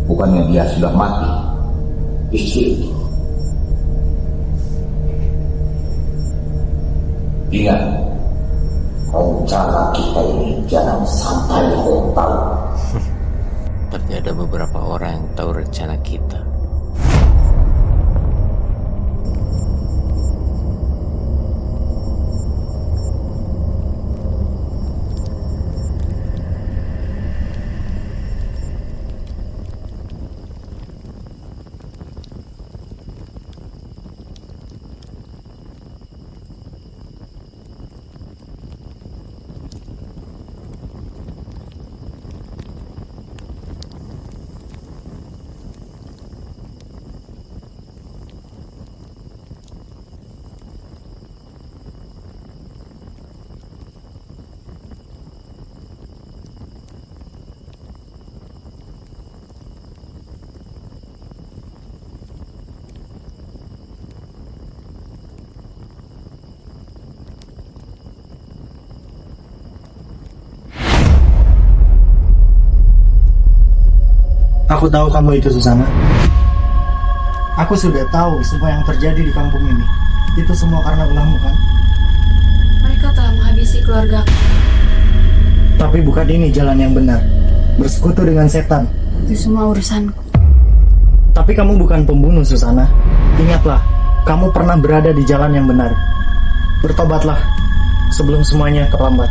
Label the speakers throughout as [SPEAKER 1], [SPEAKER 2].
[SPEAKER 1] Bukannya dia sudah mati, istri itu. Ingat, rencana kita ini jangan sampai kau tahu.
[SPEAKER 2] Tapi ada beberapa orang yang tahu rencana kita.
[SPEAKER 3] Aku tahu kamu itu, Susana. Aku sudah tahu semua yang terjadi di kampung ini. Itu semua karena ulahmu, kan?
[SPEAKER 4] Mereka telah menghabisi keluarga.
[SPEAKER 3] Tapi bukan ini jalan yang benar. Bersekutu dengan setan.
[SPEAKER 4] Itu semua urusanku.
[SPEAKER 3] Tapi kamu bukan pembunuh, Susana. Ingatlah, kamu pernah berada di jalan yang benar. Bertobatlah sebelum semuanya terlambat.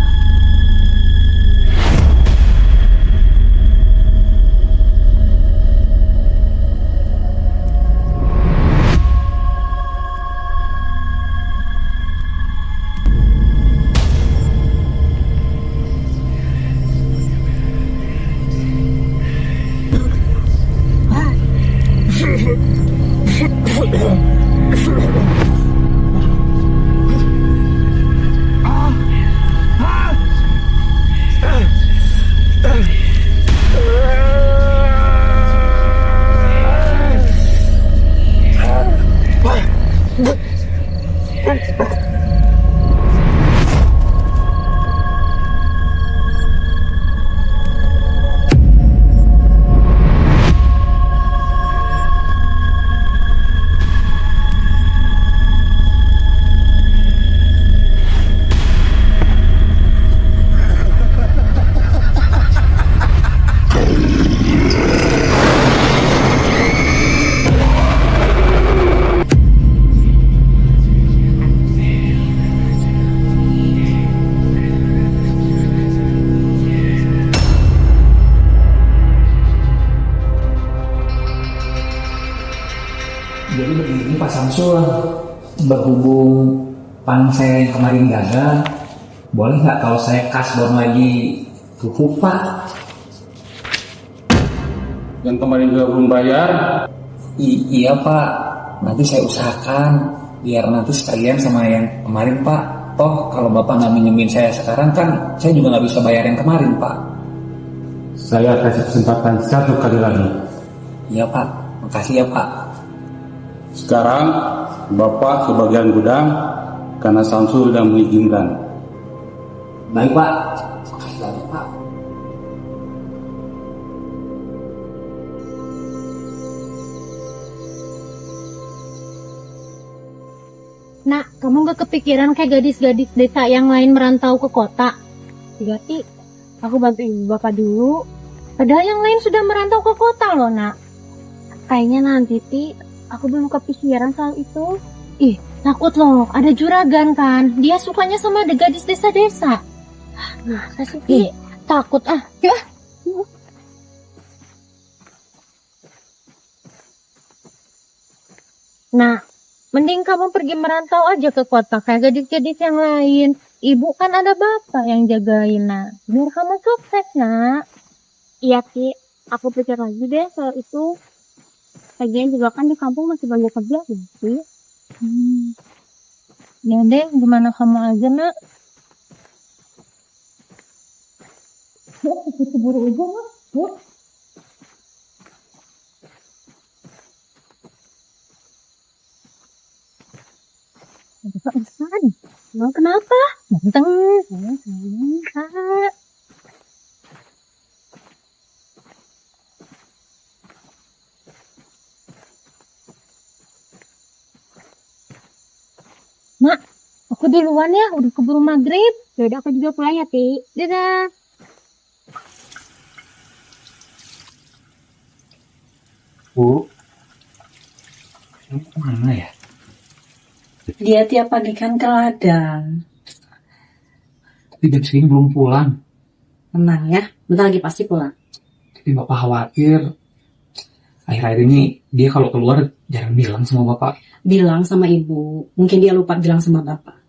[SPEAKER 1] Samsul, berhubung pan saya yang kemarin gagal, boleh nggak kalau saya kasbon lagi pupuk Pak?
[SPEAKER 5] Yang kemarin juga belum bayar.
[SPEAKER 1] Iya Pak, nanti saya usahakan biar nanti sekalian sama yang kemarin Pak. Toh kalau Bapak nggak minjemin saya sekarang kan saya juga nggak bisa bayar yang kemarin Pak.
[SPEAKER 5] Saya kasih kesempatan satu kali lagi.
[SPEAKER 1] Iya Pak, makasih ya Pak.
[SPEAKER 5] Sekarang Bapak ke bagian gudang karena Samsul sudah mengizinkan.
[SPEAKER 1] Baik Pak, makasih lagi Pak.
[SPEAKER 6] Nak, kamu gak kepikiran kayak gadis-gadis desa yang lain merantau ke kota? Tidak, Ti. Aku bantu ibu bapak dulu. Padahal yang lain sudah merantau ke kota loh, Nak. Kayaknya nanti, Ti, aku belum kepikiran soal itu. Ih, takut loh. Ada juragan kan. Dia sukanya sama ada gadis desa-desa. Nah, kasih Ti. Takut ah. Yuk. Nah, mending kamu pergi merantau aja ke kota kayak gadis-gadis yang lain. Ibu kan ada bapak yang jagain, Nak. Biar kamu sukses, Nak. Iya, Ki. Aku pikir lagi deh soal itu. Lagian juga kan di kampung masih banyak kerja, Ki. Ya deh, gimana kamu aja, Nak? Yuk, keburu aja, Nak. Yuk. Pak Ustad, emang kenapa? Ganteng, Kak. Mak, aku duluan ya, udah keburu maghrib. Yaudah aku juga pulang ya, Ti. Dadah.
[SPEAKER 1] Bu, ini kemana ya?
[SPEAKER 7] Dia tiap pagi kan ke ladang.
[SPEAKER 1] Tapi jam segini belum pulang.
[SPEAKER 7] Tenang ya, bentar lagi pasti pulang.
[SPEAKER 1] Tapi Bapak khawatir. Akhir-akhir ini dia kalau keluar jarang bilang sama Bapak.
[SPEAKER 7] Bilang sama ibu, mungkin dia lupa bilang sama bapak.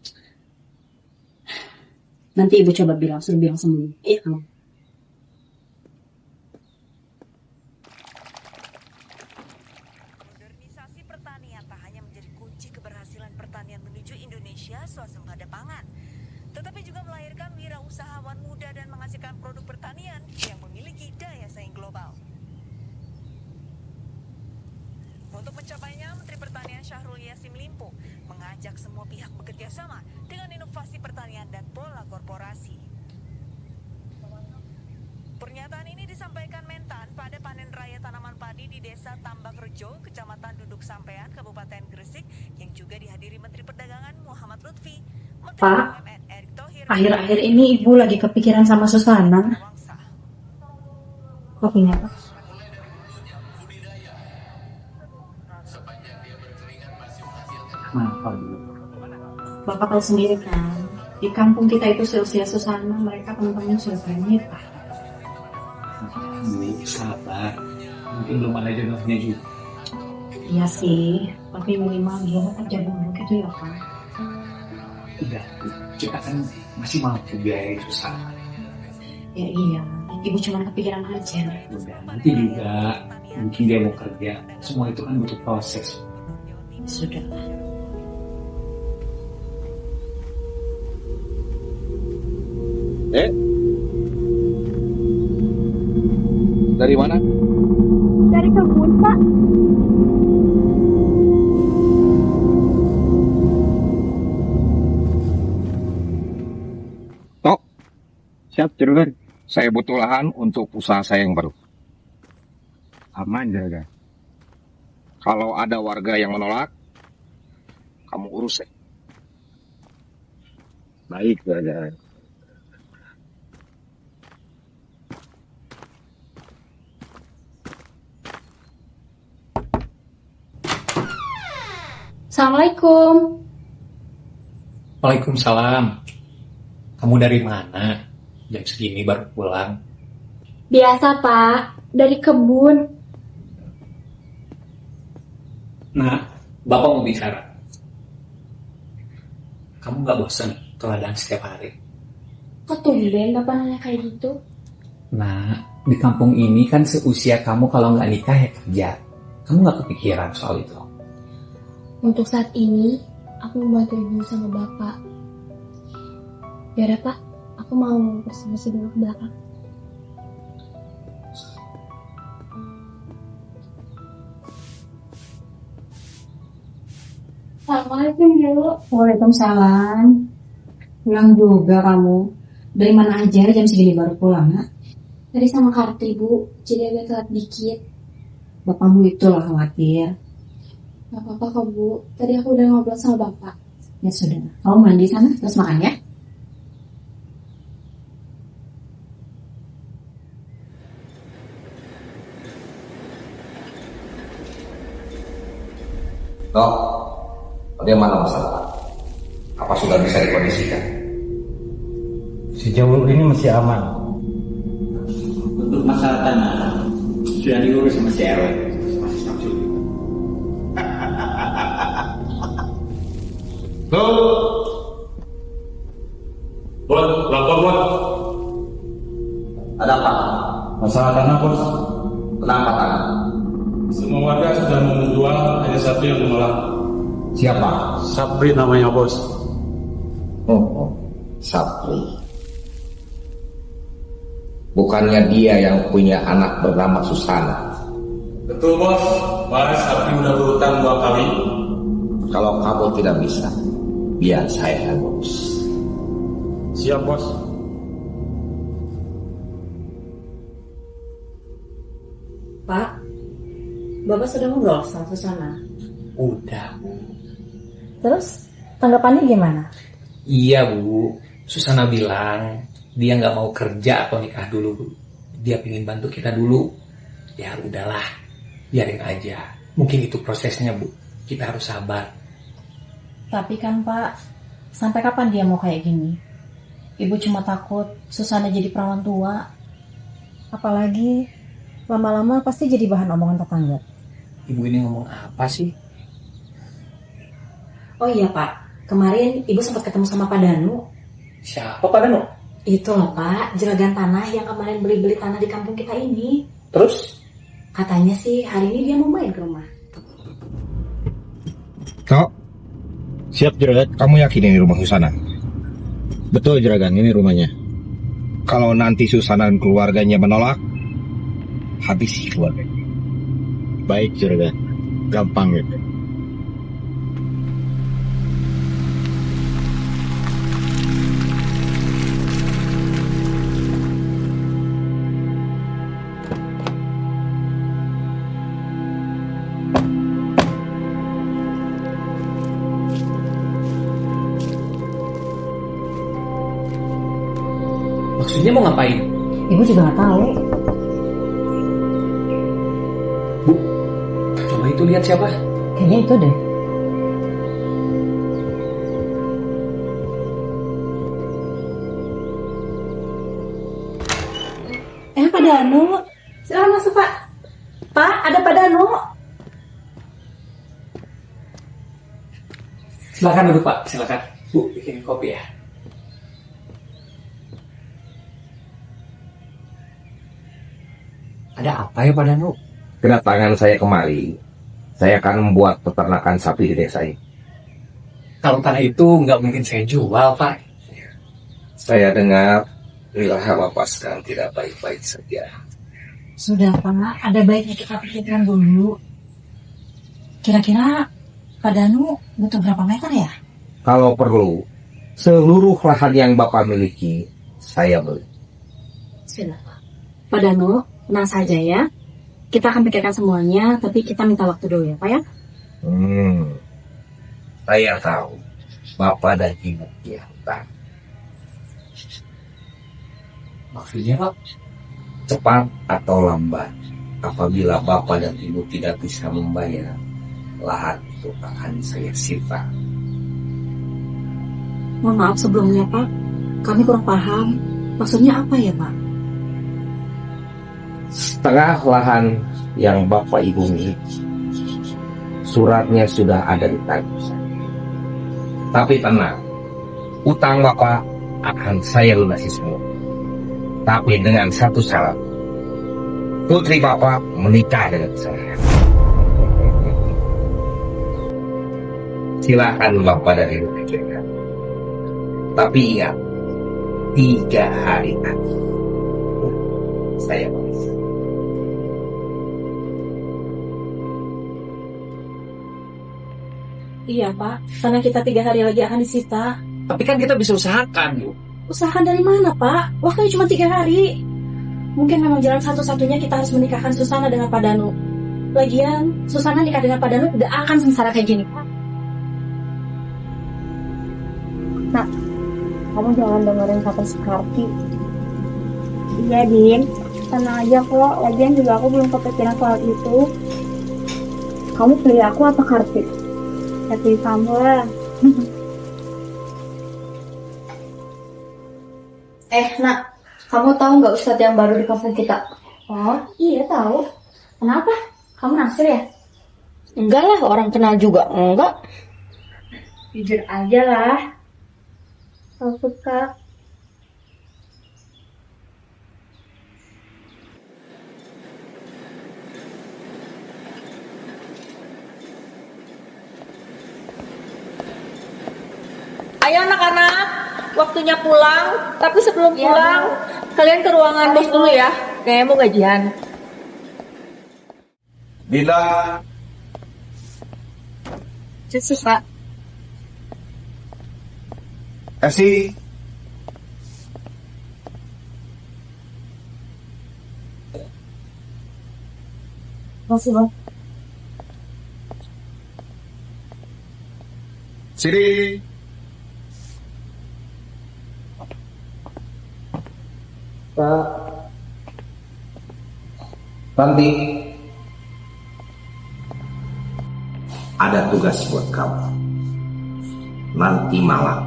[SPEAKER 7] Nanti ibu coba bilang, suruh bilang sama ibu. Iya kamu.
[SPEAKER 8] Modernisasi pertanian tak hanya menjadi kunci keberhasilan pertanian menuju Indonesia swasembada pangan, tetapi juga melahirkan wirausahawan muda dan menghasilkan produk pertanian yang memiliki daya saing global. Untuk mencapainya, Menteri Pertanian Syahrul Yassin Limpo mengajak semua pihak bekerja sama dengan inovasi pertanian dan pola korporasi. Pernyataan ini disampaikan Mentan pada panen raya tanaman padi di Desa Tambak Rejo, Kecamatan Duduk Sampean, Kabupaten Gresik, yang juga dihadiri Menteri Perdagangan Muhammad Lutfi, Menteri
[SPEAKER 7] Pak,
[SPEAKER 8] BUMN Erick Thohir.
[SPEAKER 7] akhir-akhir ini ibu lagi kepikiran sama Susana. Kopinya, Pak.
[SPEAKER 1] Kenapa, Bu?
[SPEAKER 7] Bapak tahu sendiri kan, di kampung kita itu seusia Susana, mereka teman-temannya sudah pada nikah.
[SPEAKER 1] Bu, sabar. Mungkin belum ada jodohnya juga.
[SPEAKER 7] Iya sih, tapi minimal dia kerja dulu gitu ya, Pak.
[SPEAKER 1] Udah, Bu. Kita kan masih mampu biaya itu sama.
[SPEAKER 7] Ya iya, ibu cuma kepikiran aja.
[SPEAKER 1] Udah, nanti juga mungkin dia mau kerja. Semua itu kan butuh proses.
[SPEAKER 7] Sudah.
[SPEAKER 5] Dari mana?
[SPEAKER 6] Dari kebun, Pak.
[SPEAKER 9] Tok, siap juragan. Saya butuh lahan untuk usaha saya yang baru. Aman juragan. Kalau ada warga yang menolak, kamu urus ya. Baik juragan.
[SPEAKER 7] Assalamualaikum.
[SPEAKER 10] Waalaikumsalam. Kamu dari mana? Jam segini baru pulang.
[SPEAKER 6] Biasa, Pak. Dari kebun.
[SPEAKER 10] Nah, Bapak mau bicara. kamu nggak bosan ke ladang setiap hari?
[SPEAKER 4] Kok tumben Bapak nanya kayak gitu?
[SPEAKER 1] Nah, di kampung ini kan seusia kamu kalau nggak nikah ya kerja. Kamu nggak kepikiran soal itu?
[SPEAKER 4] Untuk saat ini, aku membantu ibu sama bapak. Ya udah Pak, aku mau bersih-bersih dulu ke belakang. Assalamualaikum Bu.
[SPEAKER 7] Waalaikumsalam. Pulang juga kamu. Dari mana aja jam segini baru pulang, nak?
[SPEAKER 4] Tadi sama Karti Bu, jadi agak telat dikit.
[SPEAKER 7] Bapakmu itulah khawatir.
[SPEAKER 4] Gak apa-apa kok Bu, tadi aku udah ngobrol sama bapak.
[SPEAKER 7] Ya sudah, kamu mandi sana terus makan ya.
[SPEAKER 9] Dok, bagaimana masalah? Apa sudah bisa dikondisikan?
[SPEAKER 3] Sejauh ini masih aman.
[SPEAKER 1] Untuk masalah tanah sudah diurus sama si RW. Masih Samsul.
[SPEAKER 5] Bos, lapor bos.
[SPEAKER 9] Ada apa?
[SPEAKER 5] Masalah tanah bos.
[SPEAKER 9] Kenapa tanah?
[SPEAKER 5] Semua warga sudah mau menjual, hanya satu yang menolak.
[SPEAKER 9] Siapa?
[SPEAKER 5] Sapri namanya bos.
[SPEAKER 9] Oh, Sapri. Bukannya dia yang punya anak bernama Susana?
[SPEAKER 5] Betul bos, Mas Sapri udah berutang 2 kali.
[SPEAKER 9] Kalau kamu tidak bisa, biar saya yang urus.
[SPEAKER 5] Siap bos.
[SPEAKER 7] Pak, Bapak sudah ngobrol sama Susana.
[SPEAKER 10] Udah Bu.
[SPEAKER 7] Terus tanggapannya gimana?
[SPEAKER 10] Iya Bu, Susana bilang dia nggak mau kerja atau nikah dulu Bu. Dia pengen bantu kita dulu. Ya udahlah, biarin aja. Mungkin itu prosesnya Bu. Kita harus sabar.
[SPEAKER 7] Tapi kan Pak, sampai kapan dia mau kayak gini? Ibu cuma takut Susana jadi perawan tua. Apalagi lama-lama pasti jadi bahan omongan tetangga.
[SPEAKER 10] Ibu ini ngomong apa sih?
[SPEAKER 7] Oh iya Pak, kemarin Ibu sempat ketemu sama Pak Danu.
[SPEAKER 10] Siapa Pak Danu?
[SPEAKER 7] Itu loh Pak, juragan tanah yang kemarin beli-beli tanah di kampung kita ini.
[SPEAKER 10] Terus?
[SPEAKER 7] Katanya sih hari ini dia mau main ke rumah.
[SPEAKER 9] Kok? Siap juragan, kamu yakin ini rumah Susana? Betul juragan, ini rumahnya. Kalau nanti Susana dan keluarganya menolak, habisi keluarganya. Baik juragan, gampang gitu.
[SPEAKER 10] Maksudnya mau ngapain?
[SPEAKER 7] Ibu juga nggak tahu.
[SPEAKER 10] Bu, coba itu lihat siapa?
[SPEAKER 7] Kayaknya itu deh. Pak Danu, silakan masuk Pak. Pak, ada Pak Danu.
[SPEAKER 10] Silakan duduk Pak, silakan. Bu, bikin kopi ya.
[SPEAKER 1] Ada apa ya Pak Danu?
[SPEAKER 9] Kedatangan saya kemari, saya akan membuat peternakan sapi di desa ini.
[SPEAKER 10] Kalau tanah itu nggak mungkin saya jual Pak.
[SPEAKER 9] Saya dengar wilayah Bapak sekarang tidak baik-baik saja.
[SPEAKER 7] Sudah Pak, ada baiknya kita pikirkan dulu. Kira-kira Pak Danu butuh berapa meter ya?
[SPEAKER 9] Kalau perlu, seluruh lahan yang Bapak miliki, saya beli.
[SPEAKER 7] Sudah Pak. Pak Danu, tenang saja ya. Kita akan pikirkan semuanya, tapi kita minta waktu dulu ya Pak ya.
[SPEAKER 9] Saya tahu Bapak dan Ibu punya hutang.
[SPEAKER 10] Maksudnya Pak?
[SPEAKER 9] Cepat atau lambat, apabila Bapak dan Ibu tidak bisa membayar, lahan itu akan saya sita.
[SPEAKER 7] Mohon maaf sebelumnya Pak, kami kurang paham. Maksudnya apa ya Pak?
[SPEAKER 9] Setengah lahan yang Bapak Ibu miliki, suratnya sudah ada di tangan saya. Tapi tenang, Utang Bapak akan saya lunasi semua. Tapi dengan satu syarat. Putri Bapak menikah dengan saya. Silakan Bapak dari pikirkan. Tapi ingat, 3 hari lagi. Saya permisi.
[SPEAKER 7] Iya Pak, karena kita 3 hari lagi akan disita.
[SPEAKER 10] Tapi kan kita bisa usahakan, Bu.
[SPEAKER 7] Usahakan dari mana Pak? Waktunya cuma 3 hari. Mungkin memang jalan satu-satunya kita harus menikahkan Susana dengan Pak Danu. Lagian, Susana nikah dengan Pak Danu tidak akan sengsara kayak gini Pak.
[SPEAKER 6] Nak, kamu jangan dengerin kata si Karti. Iya, Din. Tenang aja kok. Lagian juga aku belum kepikiran soal itu. Kamu pilih aku apa Karti? Ya pilih kamu lah.
[SPEAKER 7] Nak, kamu tahu nggak Ustadz yang baru di kampung kita? Oh, iya tahu. Kenapa? Kamu naksir ya? Enggak lah, orang kenal juga. Enggak.
[SPEAKER 6] Jujur aja lah. Aku suka.
[SPEAKER 7] Ayo anak-anak, waktunya pulang. Tapi sebelum pulang, kalian ke ruangan bos dulu ya. Kayaknya mau gajian.
[SPEAKER 9] Bila
[SPEAKER 7] Sus, Pak.
[SPEAKER 9] kasih
[SPEAKER 7] Masih, Bang.
[SPEAKER 9] sini.
[SPEAKER 1] Pak. Tanti.
[SPEAKER 9] Ada tugas buat kamu. Nanti malam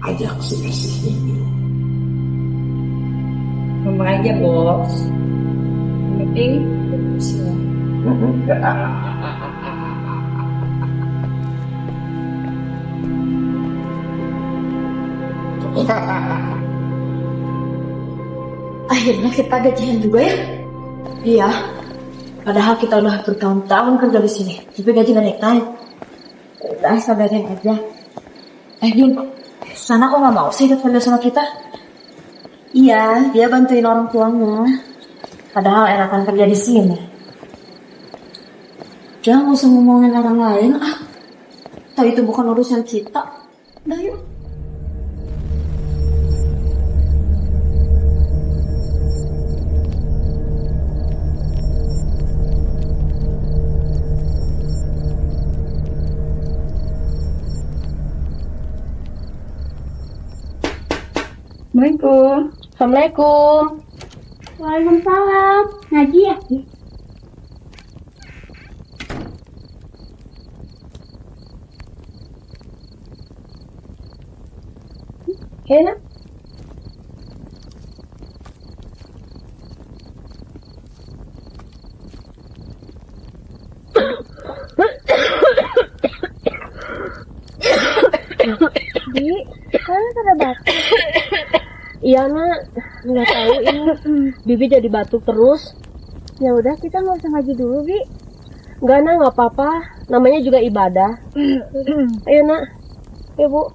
[SPEAKER 9] ajak si Esih minum.
[SPEAKER 7] Ngomong aja, Bos. Meeting. Akhirnya kita gajian juga ya? Iya. Padahal kita udah bertahun-tahun kerja di sini, tapi gaji gak naik-naik. Udah sabarin aja. Din, sana kok gak mau sih ikut kerja sama kita? Iya, dia bantuin orang tuanya. Padahal enakan kerja di sini. Jangan usah ngomongin orang lain. Tahu itu bukan urusan kita. Udah yuk.
[SPEAKER 6] Assalamualaikum.
[SPEAKER 7] Assalamualaikum.
[SPEAKER 6] Waalaikumsalam. Ngaji ya?
[SPEAKER 7] Enak.
[SPEAKER 6] Di, kalian pada batuk. Iya nak, nggak tahu ini Bibi jadi batuk terus. Ya udah kita nggak usah ngaji dulu Bi. Nggak nak, nggak apa-apa. Namanya juga ibadah. Ayo nak, ya Bu.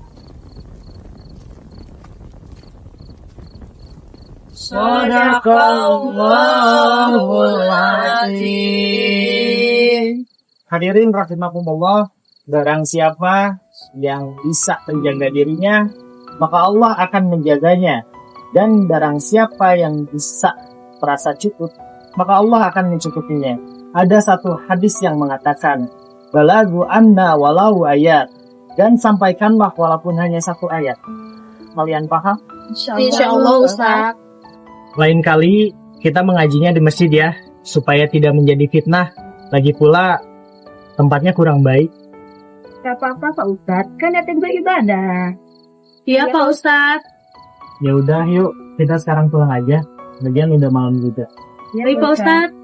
[SPEAKER 3] Shadaqallahul azim. Hadirin rahimakumullah, barang siapa yang bisa menjaga dirinya, maka Allah akan menjaganya. Dan barang siapa yang bisa merasa cukup, maka Allah akan mencukupinya. Ada satu hadis yang mengatakan, balagu anna walau ayat, dan sampaikanlah walaupun hanya 1 ayat. Kalian paham?
[SPEAKER 7] Insya Allah Ustaz.
[SPEAKER 3] Lain kali kita mengajinya di masjid ya, supaya tidak menjadi fitnah. Lagi pula tempatnya kurang baik.
[SPEAKER 6] Gak apa-apa Pak Ustadz, kan niatnya juga ibadah.
[SPEAKER 7] Iya Pak Ustadz.
[SPEAKER 3] Ya udah yuk, kita sekarang pulang aja. Lagian udah malam juga.
[SPEAKER 7] Baik Pak Ustadz.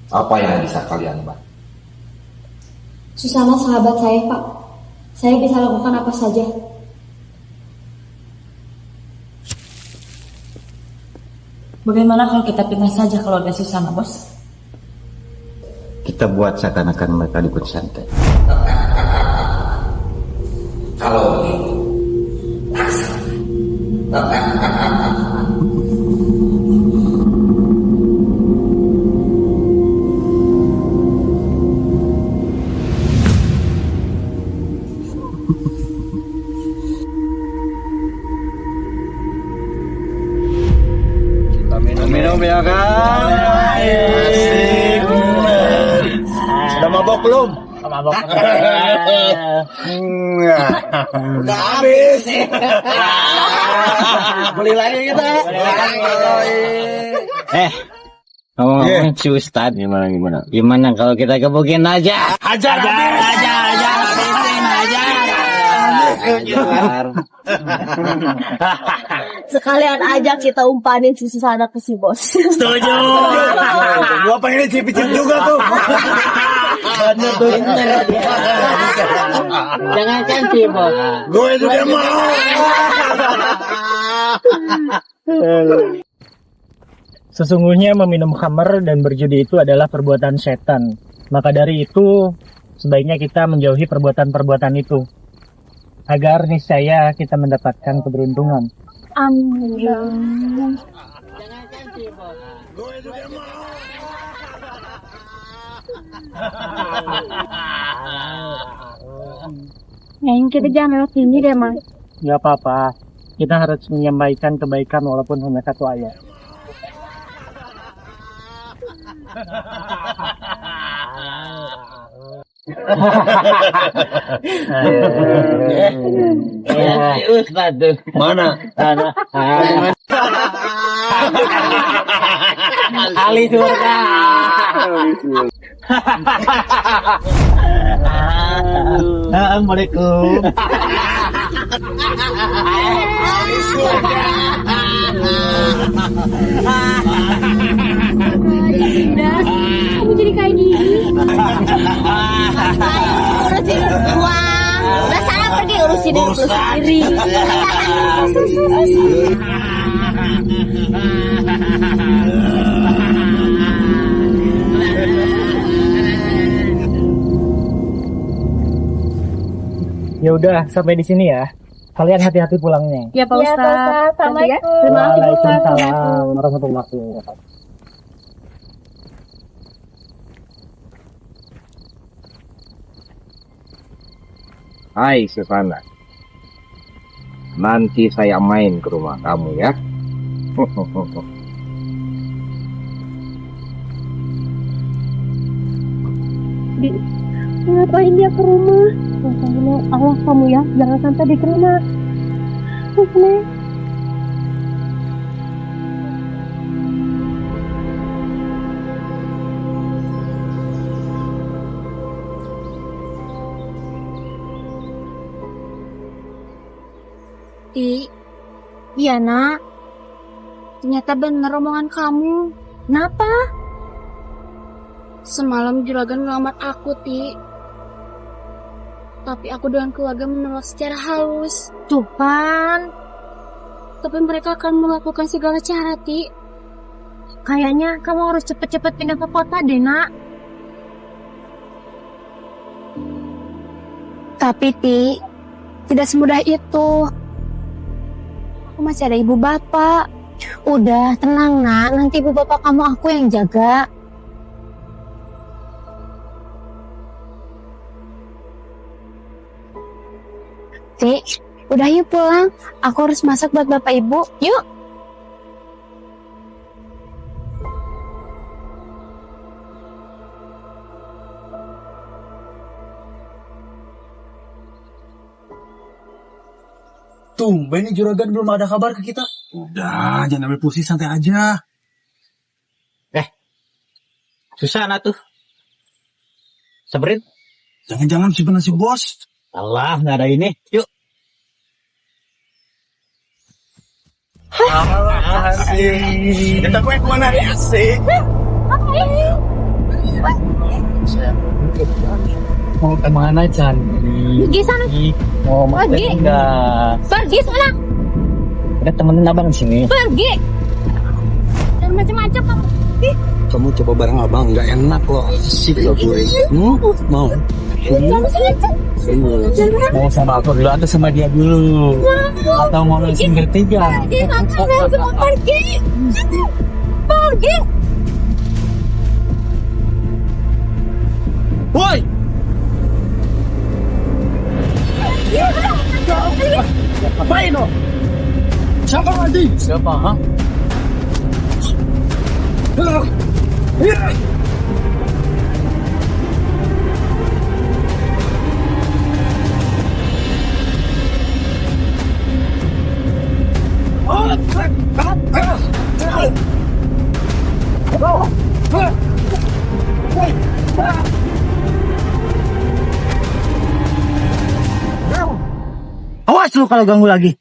[SPEAKER 1] Apa yang bisa kalian bantu?
[SPEAKER 4] Susana sahabat saya, Pak. Saya bisa lakukan apa saja.
[SPEAKER 7] Bagaimana kalau kita pindah saja keluarga Susana, Bos?
[SPEAKER 2] Kita buat seakan-akan mereka dukun santet.
[SPEAKER 1] Kalau begitu,
[SPEAKER 3] Minum ya kan? Asik. Sudah mabok belum? Mabok. Udah habis. Beli lagi kita.
[SPEAKER 2] Ngomong si Ustad gimana kalau kita gebukin aja?
[SPEAKER 3] Hajar.
[SPEAKER 6] Sekalian aja kita umpanin si Susana ke si bos.
[SPEAKER 3] Setuju. Gua pengen cip-cip juga tuh. Bener tuh.
[SPEAKER 2] Jangan kan si bos.
[SPEAKER 3] Gue juga mau.
[SPEAKER 11] Sesungguhnya meminum khamr dan berjudi itu adalah perbuatan setan. Maka dari itu, sebaiknya kita menjauhi perbuatan-perbuatan itu. Agar niscaya kita mendapatkan keberuntungan.
[SPEAKER 6] Amin. Yang kita jangan lewat sini deh, Mas.
[SPEAKER 11] Gak apa-apa. Kita harus menyampaikan kebaikan walaupun hanya satu ayat.
[SPEAKER 2] Ustad tuh.
[SPEAKER 3] Mana?
[SPEAKER 2] Ali surga.
[SPEAKER 3] Assalamualaikum.
[SPEAKER 6] Kamu jadi kayak gini. Urusin uang. Udah sana pergi urusin diri sendiri.
[SPEAKER 11] Ya udah, sampai di sini ya. Kalian hati-hati pulangnya.
[SPEAKER 6] Ya Pak Ustaz. Assalamualaikum.
[SPEAKER 11] Waalaikumsalam warahmatullahi wabarakatuh.
[SPEAKER 9] Hai Susana, nanti saya main ke rumah kamu ya.
[SPEAKER 6] Ngapain dia ke rumah? Awas kamu ya, jangan sampai diterima. Iya nak, ternyata bener omongan kamu. Kenapa? Semalam juragan ngelamar aku, Ti. Tapi aku dengan keluarga menolak secara halus. Tuh kan. Tapi mereka akan melakukan segala cara, Ti. Kayaknya kamu harus cepet-cepet pindah ke kota deh, nak. Tapi, Ti, tidak semudah itu. Aku masih ada ibu bapak. Udah, tenang nak. Nanti ibu bapak kamu aku yang jaga. Tik, udah yuk pulang. Aku harus masak buat bapak ibu. Yuk.
[SPEAKER 3] Tumben nih juragan belum ada kabar ke kita. Udah, jangan ambil pusing, santai aja.
[SPEAKER 2] Susana tuh. Sabrin.
[SPEAKER 3] Jangan-jangan simpen si bos.
[SPEAKER 2] Allah, nggak ada ini. Yuk.
[SPEAKER 3] Asik. Kita kue kemana nih? Asik.
[SPEAKER 11] Mau kemana Chandri?
[SPEAKER 6] Pergi sana.
[SPEAKER 11] Mau makan
[SPEAKER 6] Pergi.
[SPEAKER 11] enggak?
[SPEAKER 6] Pergi sana.
[SPEAKER 11] Ada temenin abang di sini.
[SPEAKER 6] Pergi. Dan macam-macam kamu. Ih,
[SPEAKER 12] Kamu coba bareng abang, nggak enak loh. Asik loh gue. Mau?
[SPEAKER 6] kamu sengaja.
[SPEAKER 11] Mau sama aku dulu atau sama dia dulu? Atau mau langsung bertiga?
[SPEAKER 6] Pergi sana. Kalian semua pergi. Pergi.
[SPEAKER 11] Woi! Apain lo? Siapa lagi? Siapa? Ha? Awas lu kalau ganggu lagi.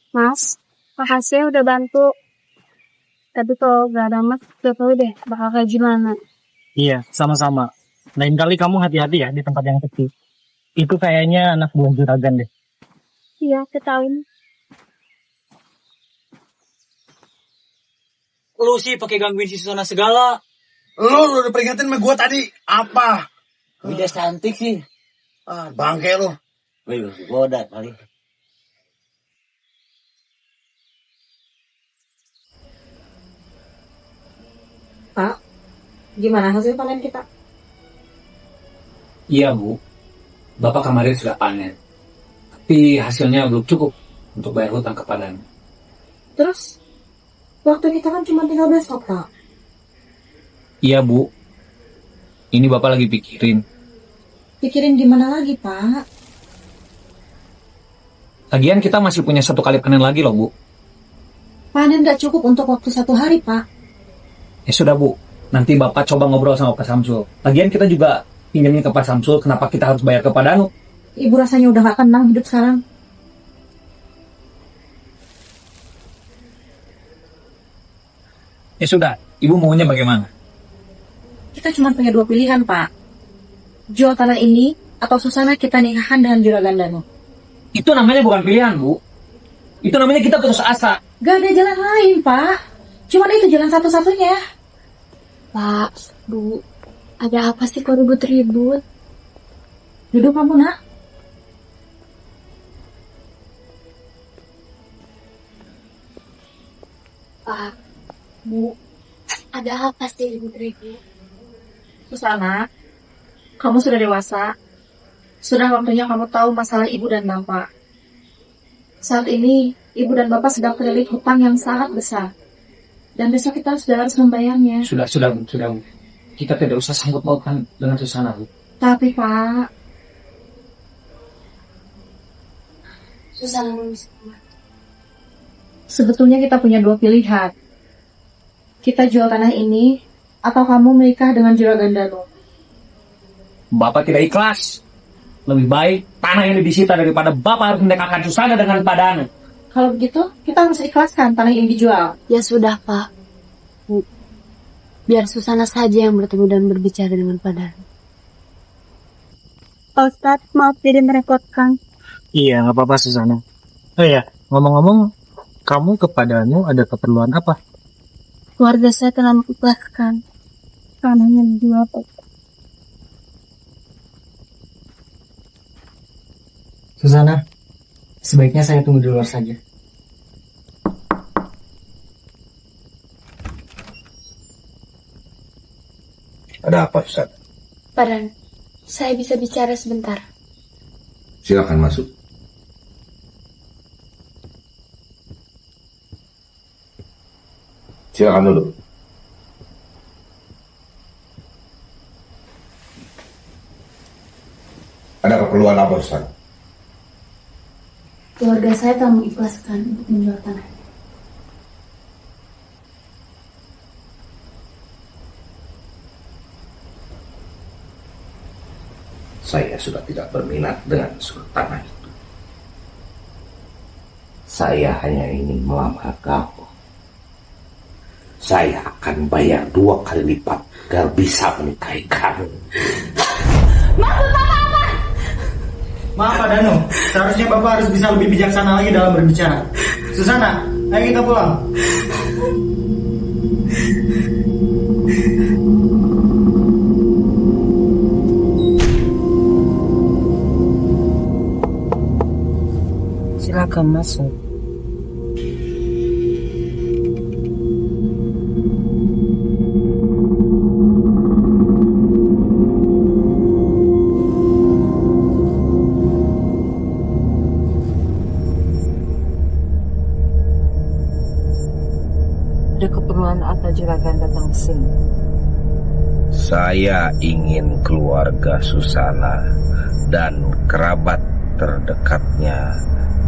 [SPEAKER 6] Mas, makasih ya udah bantu. Tapi kalau gak ada mas, gak tau deh bakal kayak gimana.
[SPEAKER 11] Iya, sama-sama. Lain kali kamu hati-hati ya di tempat yang sepi. Itu kayaknya anak buah juragan deh.
[SPEAKER 6] Iya, ketahuin.
[SPEAKER 11] Lu sih pakai gangguin si Susana segala.
[SPEAKER 12] Lu udah peringatin sama gua tadi. Apa?
[SPEAKER 2] Udah cantik sih.
[SPEAKER 12] Bangke lu.
[SPEAKER 2] Wih, goda kali.
[SPEAKER 7] Pak, gimana hasil panen kita?
[SPEAKER 1] Iya Bu, Bapak kemarin sudah panen. Tapi hasilnya belum cukup untuk bayar hutang ke Padan.
[SPEAKER 7] Terus, waktu kita kan cuma tinggal besok, Pak.
[SPEAKER 1] Iya Bu, ini Bapak lagi pikirin.
[SPEAKER 7] Pikirin gimana lagi, Pak?
[SPEAKER 1] Lagian kita masih punya 1 kali panen lagi loh Bu.
[SPEAKER 7] Panen gak cukup untuk waktu 1 hari, Pak.
[SPEAKER 1] Ya sudah Bu, nanti Bapak coba ngobrol sama Pak Samsul. Lagian kita juga pinjemin ke Pak Samsul, kenapa kita harus bayar ke Pak Danu?
[SPEAKER 7] Ibu rasanya udah gak tenang hidup sekarang.
[SPEAKER 1] Ya sudah, Ibu maunya bagaimana?
[SPEAKER 7] Kita cuma punya 2 pilihan, Pak. Jual tanah ini, atau Susana kita nikahkan dengan juragan Danu.
[SPEAKER 1] Itu namanya bukan pilihan Bu. Itu namanya kita putus asa.
[SPEAKER 7] Gak ada jalan lain, Pak. Cuma itu jalan satu-satunya.
[SPEAKER 4] Pak, Bu, ada apa sih kok ribut-ribut?
[SPEAKER 7] Duduk kamu, Nak.
[SPEAKER 4] Pak, Bu, ada apa sih ribut-ribut?
[SPEAKER 7] Susana, kamu sudah dewasa. Sudah waktunya kamu tahu masalah ibu dan bapak. Saat ini, ibu dan bapak sedang terlilit hutang yang sangat besar. Dan besok kita sudah harus membayarnya.
[SPEAKER 1] Sudah Bu. Kita tidak usah sangkut pautkan dengan Susana Bu.
[SPEAKER 7] Tapi, Pak,
[SPEAKER 4] Susana belum bisa kemana.
[SPEAKER 7] sebetulnya kita punya 2 pilihan. Kita jual tanah ini, atau kamu menikah dengan juragan Danu.
[SPEAKER 1] Bapak tidak ikhlas. Lebih baik tanah ini disita daripada Bapak harus menikahkan Susana dengan Pak Danu.
[SPEAKER 7] Kalau begitu, kita harus ikhlaskan tanah ini dijual.
[SPEAKER 4] Ya sudah, Pak. Bu, biar Susana saja yang bertemu dan berbicara dengan Pak Danu.
[SPEAKER 6] Pak Ustadz, maaf jadi merepotkan.
[SPEAKER 11] Iya, nggak apa-apa Susana. Oh iya, ngomong-ngomong, kamu kepadamu ada keperluan apa?
[SPEAKER 6] Keluarga saya telah mengikhlaskan tanahnya dijual, Pak.
[SPEAKER 11] Susana, sebaiknya saya tunggu di luar saja.
[SPEAKER 12] Ada apa, Ustaz?
[SPEAKER 4] Pak Danu, saya bisa bicara sebentar.
[SPEAKER 12] Silakan masuk. Silakan dulu. Ada keperluan apa, Ustaz?
[SPEAKER 4] Keluarga saya telah mengikhlaskan untuk menjual tanah.
[SPEAKER 12] Saya sudah tidak berminat dengan surat tanah itu.
[SPEAKER 13] Saya hanya ingin melamar kamu. Saya akan bayar 2 kali lipat agar bisa menikahi kamu.
[SPEAKER 3] Maksud Bapak apa? Maaf Pak Danu, seharusnya Bapak harus bisa lebih bijaksana lagi dalam berbicara. Susana, ayo kita pulang.
[SPEAKER 14] Silakan masuk. Ada keperluan apa Juragan datang ke sini?
[SPEAKER 13] Saya ingin keluarga Susana dan kerabat terdekatnya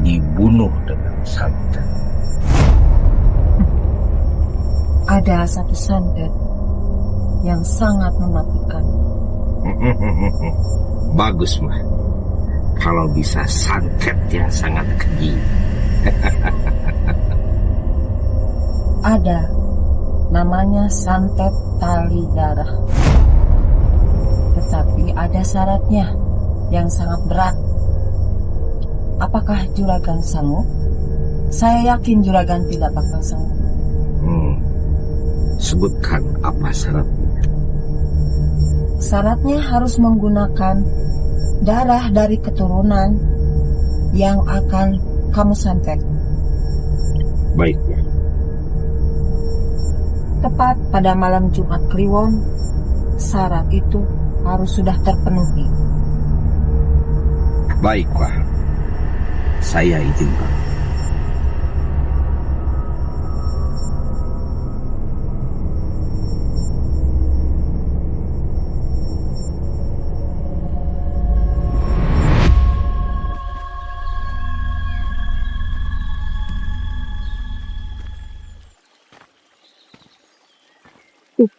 [SPEAKER 13] dibunuh dengan santet.
[SPEAKER 14] Ada satu santet yang sangat mematikan.
[SPEAKER 13] Bagus mah. Kalau bisa santet yang sangat keji.
[SPEAKER 14] Ada, namanya santet tali darah. Tetapi ada syaratnya yang sangat berat. Apakah Juragan sanggup? Saya yakin Juragan tidak bakal sanggup.
[SPEAKER 13] Sebutkan apa syaratnya?
[SPEAKER 14] Syaratnya harus menggunakan darah dari keturunan yang akan kamu santet.
[SPEAKER 13] Baiknya.
[SPEAKER 14] Tepat pada malam Jumat Kliwon, syarat itu harus sudah terpenuhi.
[SPEAKER 13] Baiklah. Saya izinkan.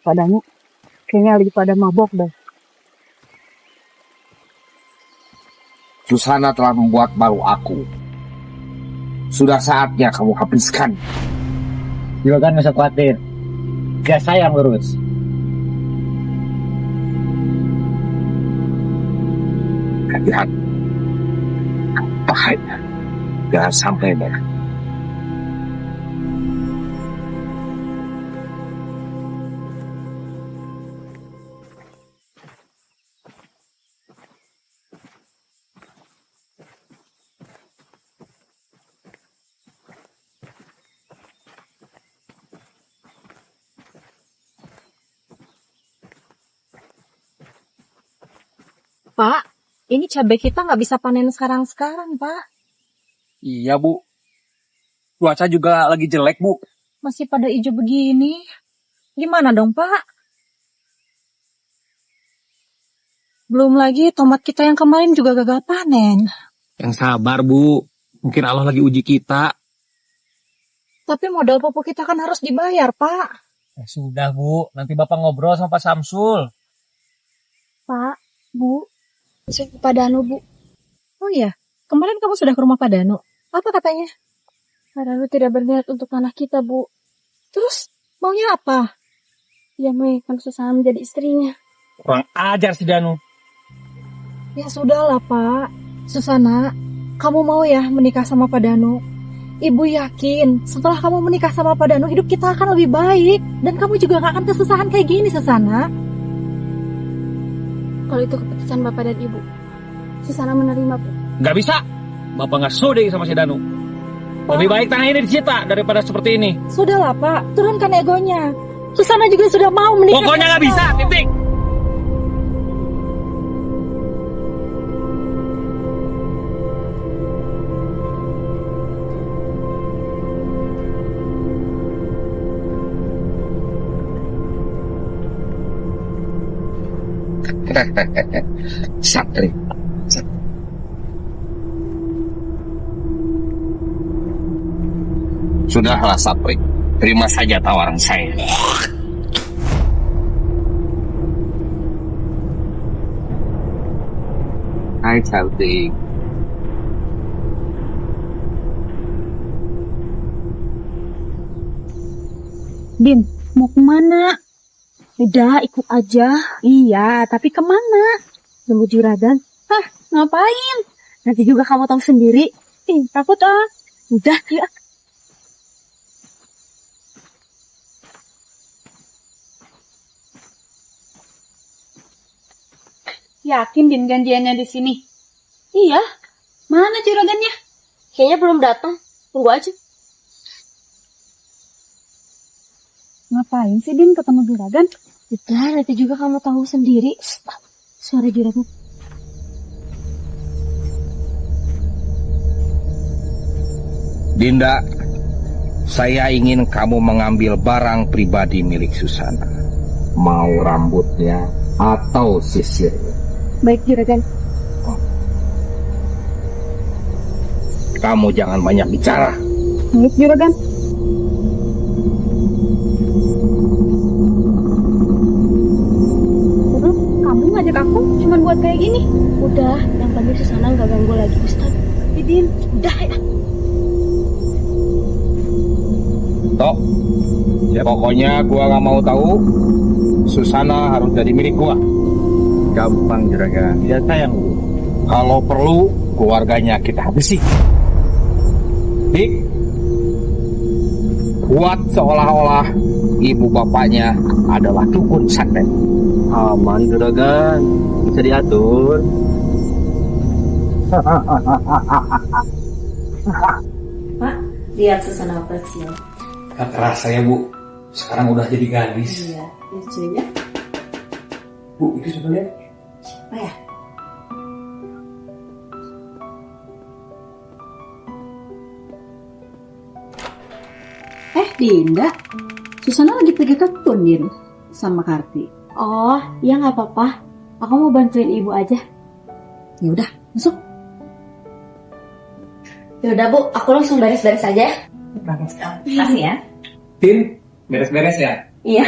[SPEAKER 6] Padahal kayaknya lagi pada mabok deh.
[SPEAKER 13] Susana telah membuat malu aku. Sudah saatnya kamu habiskan.
[SPEAKER 11] Juragan gak usah khawatir. Gak saya yang ngurus.
[SPEAKER 13] Hati-hati. Bahaya. Jangan sampai mereka.
[SPEAKER 7] Pak, ini cabai kita nggak bisa panen sekarang-sekarang, Pak.
[SPEAKER 1] Iya, Bu. Cuaca juga lagi jelek, Bu.
[SPEAKER 7] Masih pada hijau begini. Gimana dong, Pak? Belum lagi tomat kita yang kemarin juga gagal panen.
[SPEAKER 1] Yang sabar, Bu. Mungkin Allah lagi uji kita.
[SPEAKER 7] Tapi modal pupuk kita kan harus dibayar, Pak.
[SPEAKER 11] Ya sudah, Bu. Nanti Bapak ngobrol sama Pak Samsul.
[SPEAKER 4] Pak, Bu, saya ke Pak Danu, Bu.
[SPEAKER 7] Oh iya, kemarin kamu sudah ke rumah Pak Danu. Apa katanya?
[SPEAKER 4] Pak Danu tidak berniat untuk anak kita, Bu.
[SPEAKER 7] Terus, maunya apa?
[SPEAKER 4] Dia menginginkan Susana menjadi istrinya.
[SPEAKER 11] Kurang ajar si Danu.
[SPEAKER 7] Ya sudahlah, Pak. Susana, kamu mau ya menikah sama Pak Danu? Ibu yakin setelah kamu menikah sama Pak Danu, hidup kita akan lebih baik. Dan kamu juga gak akan kesusahan kayak gini, Susana.
[SPEAKER 4] Kalau itu keputusan Bapak dan Ibu, Susana menerima, Bu.
[SPEAKER 11] Gak bisa. Bapak gak sudi sama si Danu. Lebih baik tanah ini disita daripada seperti ini.
[SPEAKER 7] Sudahlah, Pak. Turunkan egonya. Susana juga sudah mau menikah.
[SPEAKER 11] Pokoknya gak bisa, titik.
[SPEAKER 13] Satri. Sudahlah Sapri, terima saja tawaran saya. Hai cantik.
[SPEAKER 6] Din, mau kemana? Udah, ikut aja. Iya, tapi kemana? Jemput juragan. Hah, ngapain? Nanti juga kamu tahu sendiri. Ih, takut ah. Udah, ya. Yakin Din gantiannya di sini? Iya. Mana juragannya? Kayaknya belum datang. Tunggu aja. Ngapain sih Din ketemu juragan? Udah, nanti juga kamu tahu sendiri. Suara juragan.
[SPEAKER 13] Dinda, saya ingin kamu mengambil barang pribadi milik Susana. Mau rambutnya atau sisirnya.
[SPEAKER 6] Baik juragan.
[SPEAKER 13] Kamu jangan banyak bicara.
[SPEAKER 6] Baik juragan. Terus kamu ngajak aku cuma buat kayak gini? Udah, yang penting Susana nggak ganggu lagi Ustaz. Din, udah ya.
[SPEAKER 13] Tok, ya pokoknya gua gak mau tahu. Susana harus jadi milik gua. Gampang juragan. Ya sayang. Kalau perlu keluarganya kita habisi. Dik, buat seolah-olah ibu bapaknya adalah dukun santet. Aman juragan, bisa diatur.
[SPEAKER 7] Pak, lihat Susana kecil.
[SPEAKER 10] Gak kerasa ya Bu, sekarang udah jadi gadis.
[SPEAKER 7] Iya, lucu ya.
[SPEAKER 10] Bu, itu coba lihat.
[SPEAKER 7] Siapa ya? Dinda, Susana lagi pergi ke kebun Din sama Karti.
[SPEAKER 4] Oh, ya nggak apa-apa. Aku mau bantuin ibu aja.
[SPEAKER 7] Ya udah, masuk.
[SPEAKER 4] Yaudah Bu, aku langsung beres-beres aja.
[SPEAKER 7] Bagus sekali. Makasih ya.
[SPEAKER 10] Tin, beres-beres ya?
[SPEAKER 7] Iya.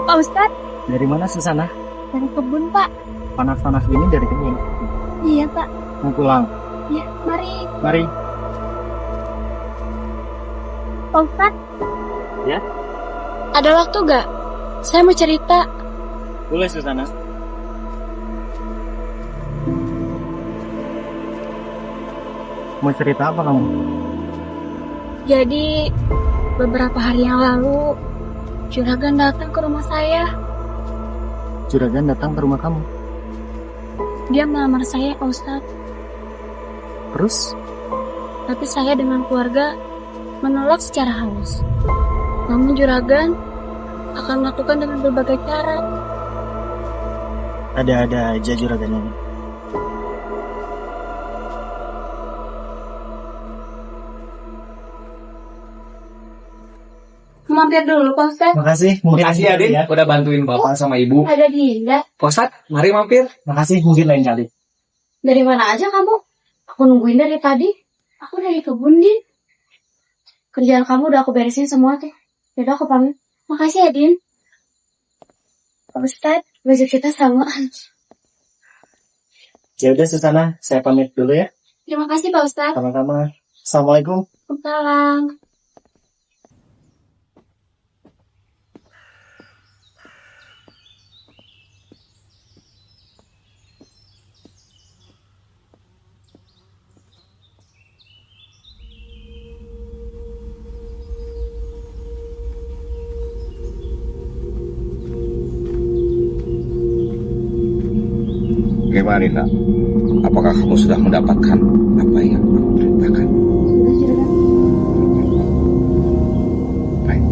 [SPEAKER 6] Pak Ustadz,
[SPEAKER 11] Dari mana Susana?
[SPEAKER 6] dari kebun Pak.
[SPEAKER 11] Panas-panas gini dari kebun.
[SPEAKER 6] Iya Pak.
[SPEAKER 11] Mau pulang?
[SPEAKER 6] Iya, mari.
[SPEAKER 11] Mari.
[SPEAKER 6] Pak Ustadz,
[SPEAKER 11] Ya,
[SPEAKER 6] ada waktu gak? Saya mau cerita.
[SPEAKER 11] boleh Susana. Mau cerita apa kamu?
[SPEAKER 6] Jadi, beberapa hari yang lalu, juragan datang ke rumah saya.
[SPEAKER 11] Juragan datang ke rumah kamu.
[SPEAKER 6] Dia melamar saya, Pak Ustadz.
[SPEAKER 11] Terus?
[SPEAKER 6] Tapi saya dengan keluarga menolak secara halus. Namun juragan akan melakukan dengan berbagai cara.
[SPEAKER 11] Ada-ada aja juragan ini.
[SPEAKER 6] Mampir dulu, Pak Ustadz.
[SPEAKER 11] Makasih. Mungkin
[SPEAKER 10] Makasih ya, Din, udah bantuin Bapak sama Ibu.
[SPEAKER 6] Ada Dinda.
[SPEAKER 10] Pak Ustadz, mari mampir.
[SPEAKER 11] Makasih, mungkin lain kali.
[SPEAKER 6] Dari mana aja kamu? Aku nungguin dari tadi. Aku dari kebun, Din. Kerjaan kamu udah aku beresin semua tuh. Yaudah aku pamit. Makasih ya, Din. Pak Ustadz, baju kita sama.
[SPEAKER 11] Ya udah Susana, saya pamit dulu ya.
[SPEAKER 6] Terima kasih, Pak Ustadz.
[SPEAKER 11] Sama-sama. Assalamualaikum.
[SPEAKER 6] Salam.
[SPEAKER 9] Bagaimana Nina? Apakah kamu sudah mendapatkan apa yang aku perintahkan?
[SPEAKER 4] Sudah, juragan.
[SPEAKER 9] Baik,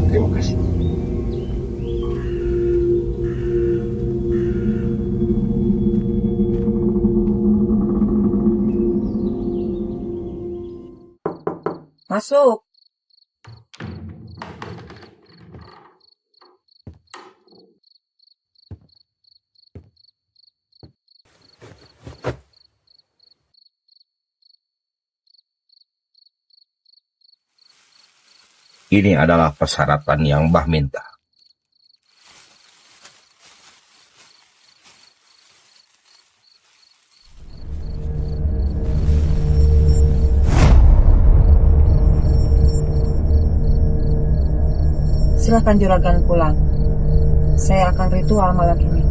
[SPEAKER 9] terima kasih.
[SPEAKER 14] Masuk.
[SPEAKER 9] Ini adalah persyaratan yang Mbah minta.
[SPEAKER 14] Silahkan juragan pulang. Saya akan ritual malam ini.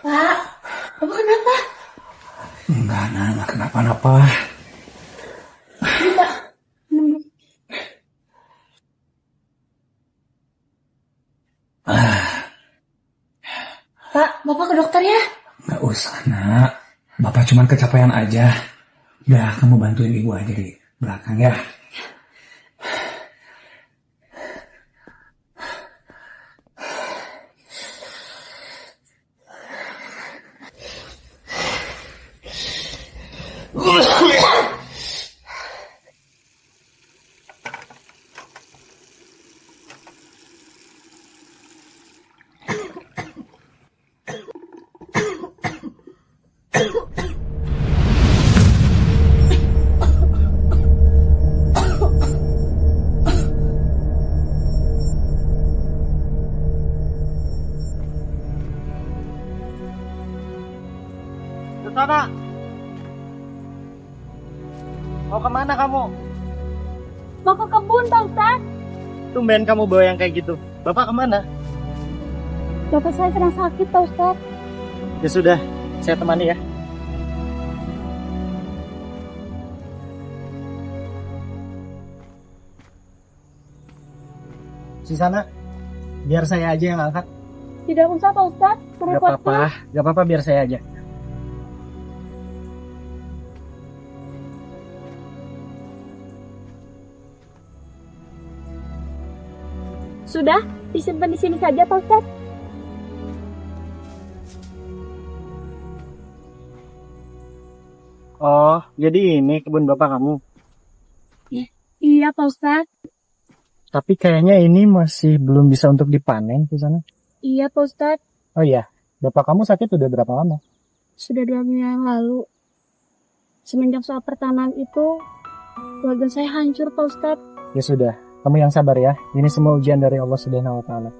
[SPEAKER 4] Pak, Bapak kenapa?
[SPEAKER 1] Enggak kenapa-napa.
[SPEAKER 4] Enggak.
[SPEAKER 7] Pak, Bapak ke dokter ya?
[SPEAKER 1] Nggak usah, nak. Bapak cuman kecapean aja. Udah, kamu bantuin ibu aja di belakang ya.
[SPEAKER 3] Susana, mau kemana kamu?
[SPEAKER 6] Mau ke kebun, Pak Ustaz.
[SPEAKER 3] Tumben kamu bawa yang kayak gitu. Bapak kemana?
[SPEAKER 6] Bapak saya sedang sakit, Pak Ustaz.
[SPEAKER 3] Ya sudah, saya temani ya. Susana, biar saya aja yang angkat.
[SPEAKER 6] Tidak usah, Pak Ustaz.
[SPEAKER 3] Gak apa-apa, biar saya aja.
[SPEAKER 6] Sudah, disimpan di sini saja, Pak Ustaz.
[SPEAKER 3] Oh, jadi ini kebun bapak kamu.
[SPEAKER 6] Iya, Pak Ustaz.
[SPEAKER 3] Tapi kayaknya ini masih belum bisa untuk dipanen di sana.
[SPEAKER 6] Iya, Pak Ustaz.
[SPEAKER 3] Oh iya, bapak kamu sakit udah berapa lama?
[SPEAKER 6] Sudah 2 minggu yang lalu. Semenjak soal pertanahan itu, keluarga saya hancur, Pak Ustaz.
[SPEAKER 3] Ya sudah, kamu yang sabar ya. Ini semua ujian dari Allah Subhanahu wa Ta'ala.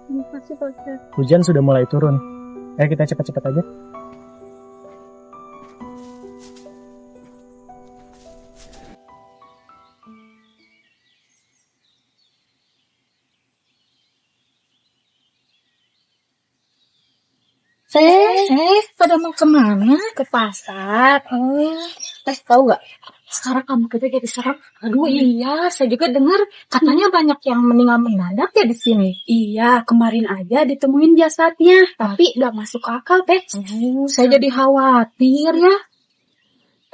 [SPEAKER 6] Terima kasih, Pak Ustaz.
[SPEAKER 3] Hujan sudah mulai turun. Ayo kita cepat-cepat aja.
[SPEAKER 6] Pada mau kemana? Ke pasar. Tahu nggak? Sekarang kamu kita jadi serem. Aduh iya, saya juga dengar katanya banyak yang meninggal mendadak ya di sini. Iya, kemarin aja ditemuin jasadnya, tapi nggak masuk akal teh. Saya jadi khawatir ya.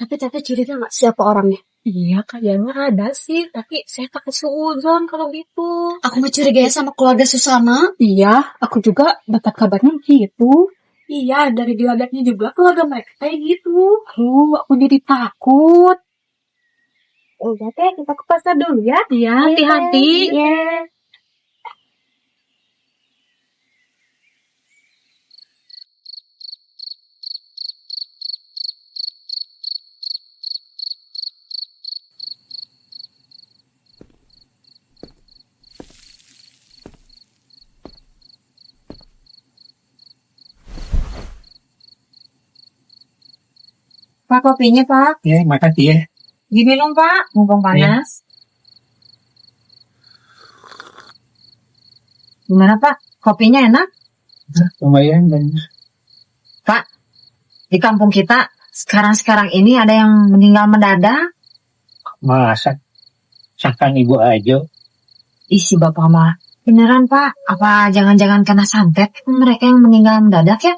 [SPEAKER 6] Tapi cirinya nggak siapa orangnya? Iya, kayaknya ada sih, tapi saya takut suudzon kalau gitu. Aku mencurigai sama keluarga Susana. Iya, aku juga dapat kabarnya gitu. Iya, dari dilagatnya juga keluarga mereka kayak gitu. Aku jadi takut. Udah teh, kita ke pasar dulu ya. Iya, hati-hati. Iya. Pak, kopinya, Pak.
[SPEAKER 1] Ya, makasih ya.
[SPEAKER 6] Gini dong, Pak. Mumpung panas. Gimana, Pak? Kopinya enak?
[SPEAKER 1] Lumayan dan
[SPEAKER 14] Pak, di kampung kita sekarang ini ada yang meninggal mendadak.
[SPEAKER 1] masa sahkan ibu aja.
[SPEAKER 14] Isi bapak mah. Beneran, Pak? Apa jangan-jangan kena santet mereka yang meninggal mendadak ya?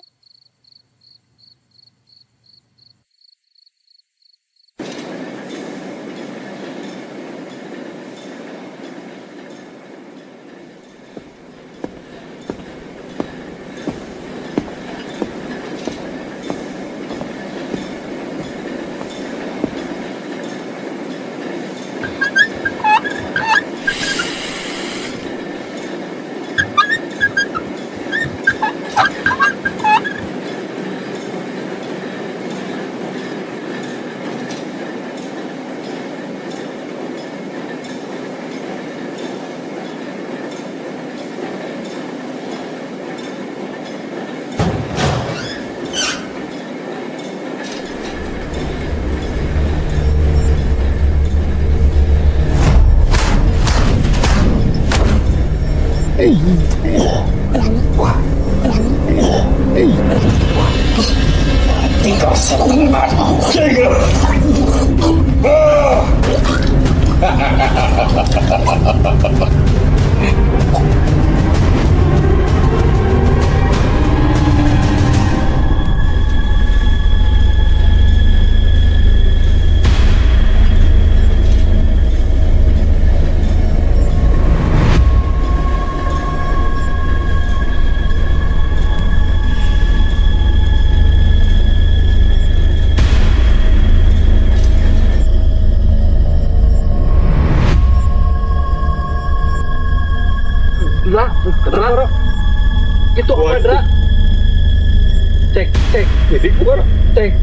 [SPEAKER 13] Jadi gua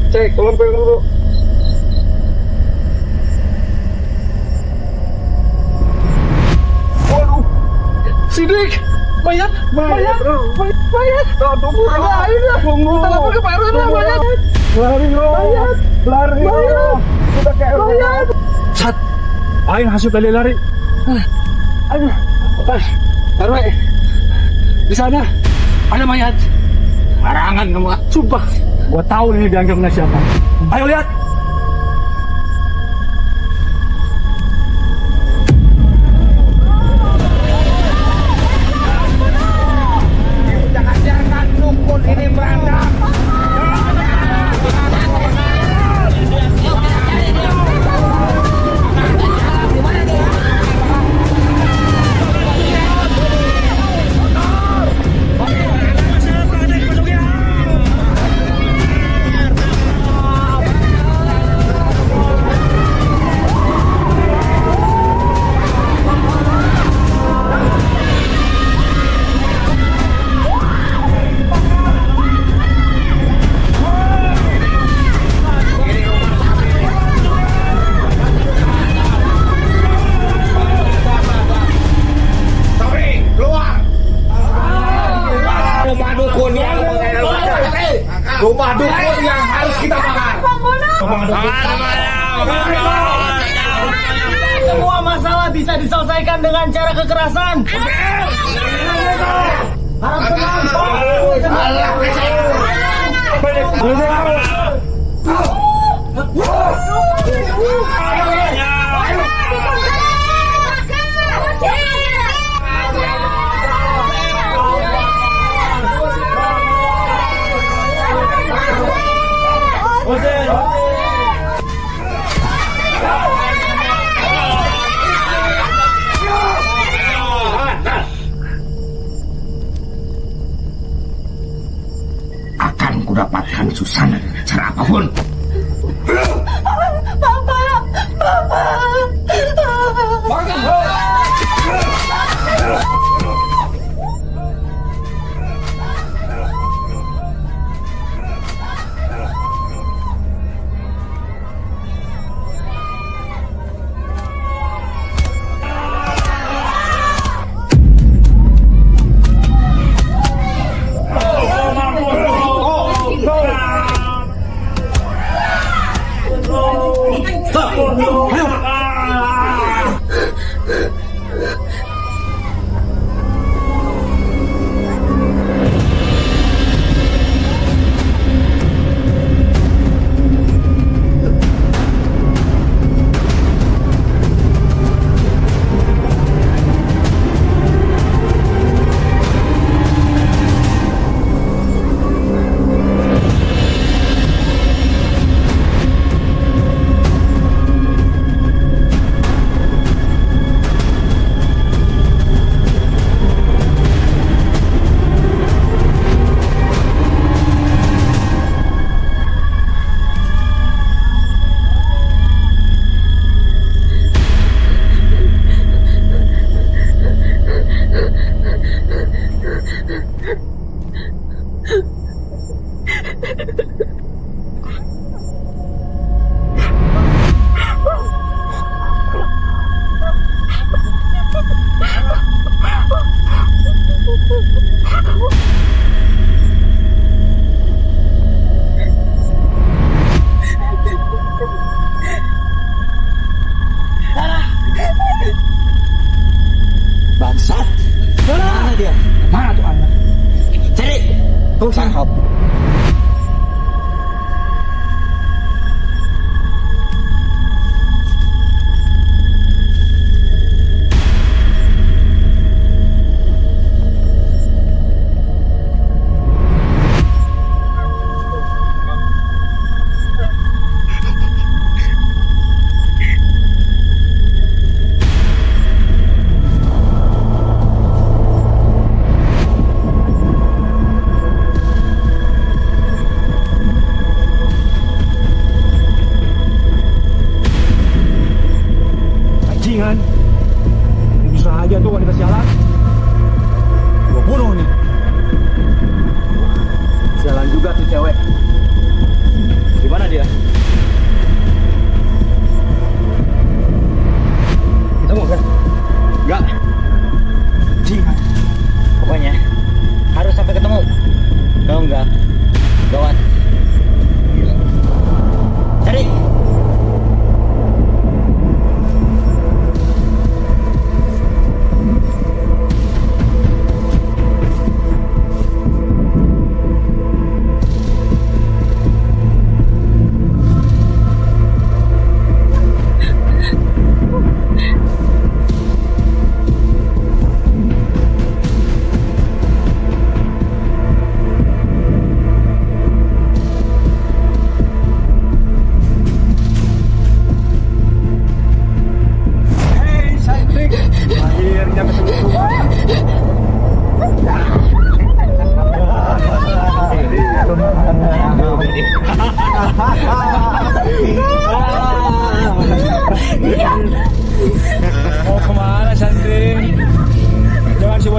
[SPEAKER 13] cek tolong pegang dulu. Waduh, Sidik, mayat. Aduh, kita lapor ke Pak RW dong, mayat. Lari, kita ke RW. Sat, ayo hasil kali lari. Aduh, Pak RW, di sana ada mayat. Barangan kamu, sumpah. Gua tahu ini dianggapnya siapa. Ayo lihat. Jangan dukun ini berandam. Rumah dukun yang harus kita makan.
[SPEAKER 3] Semua masalah bisa diselesaikan dengan cara kekerasan. Harap tenang.
[SPEAKER 13] Akan kudapatkan Susana dengan cara apapun.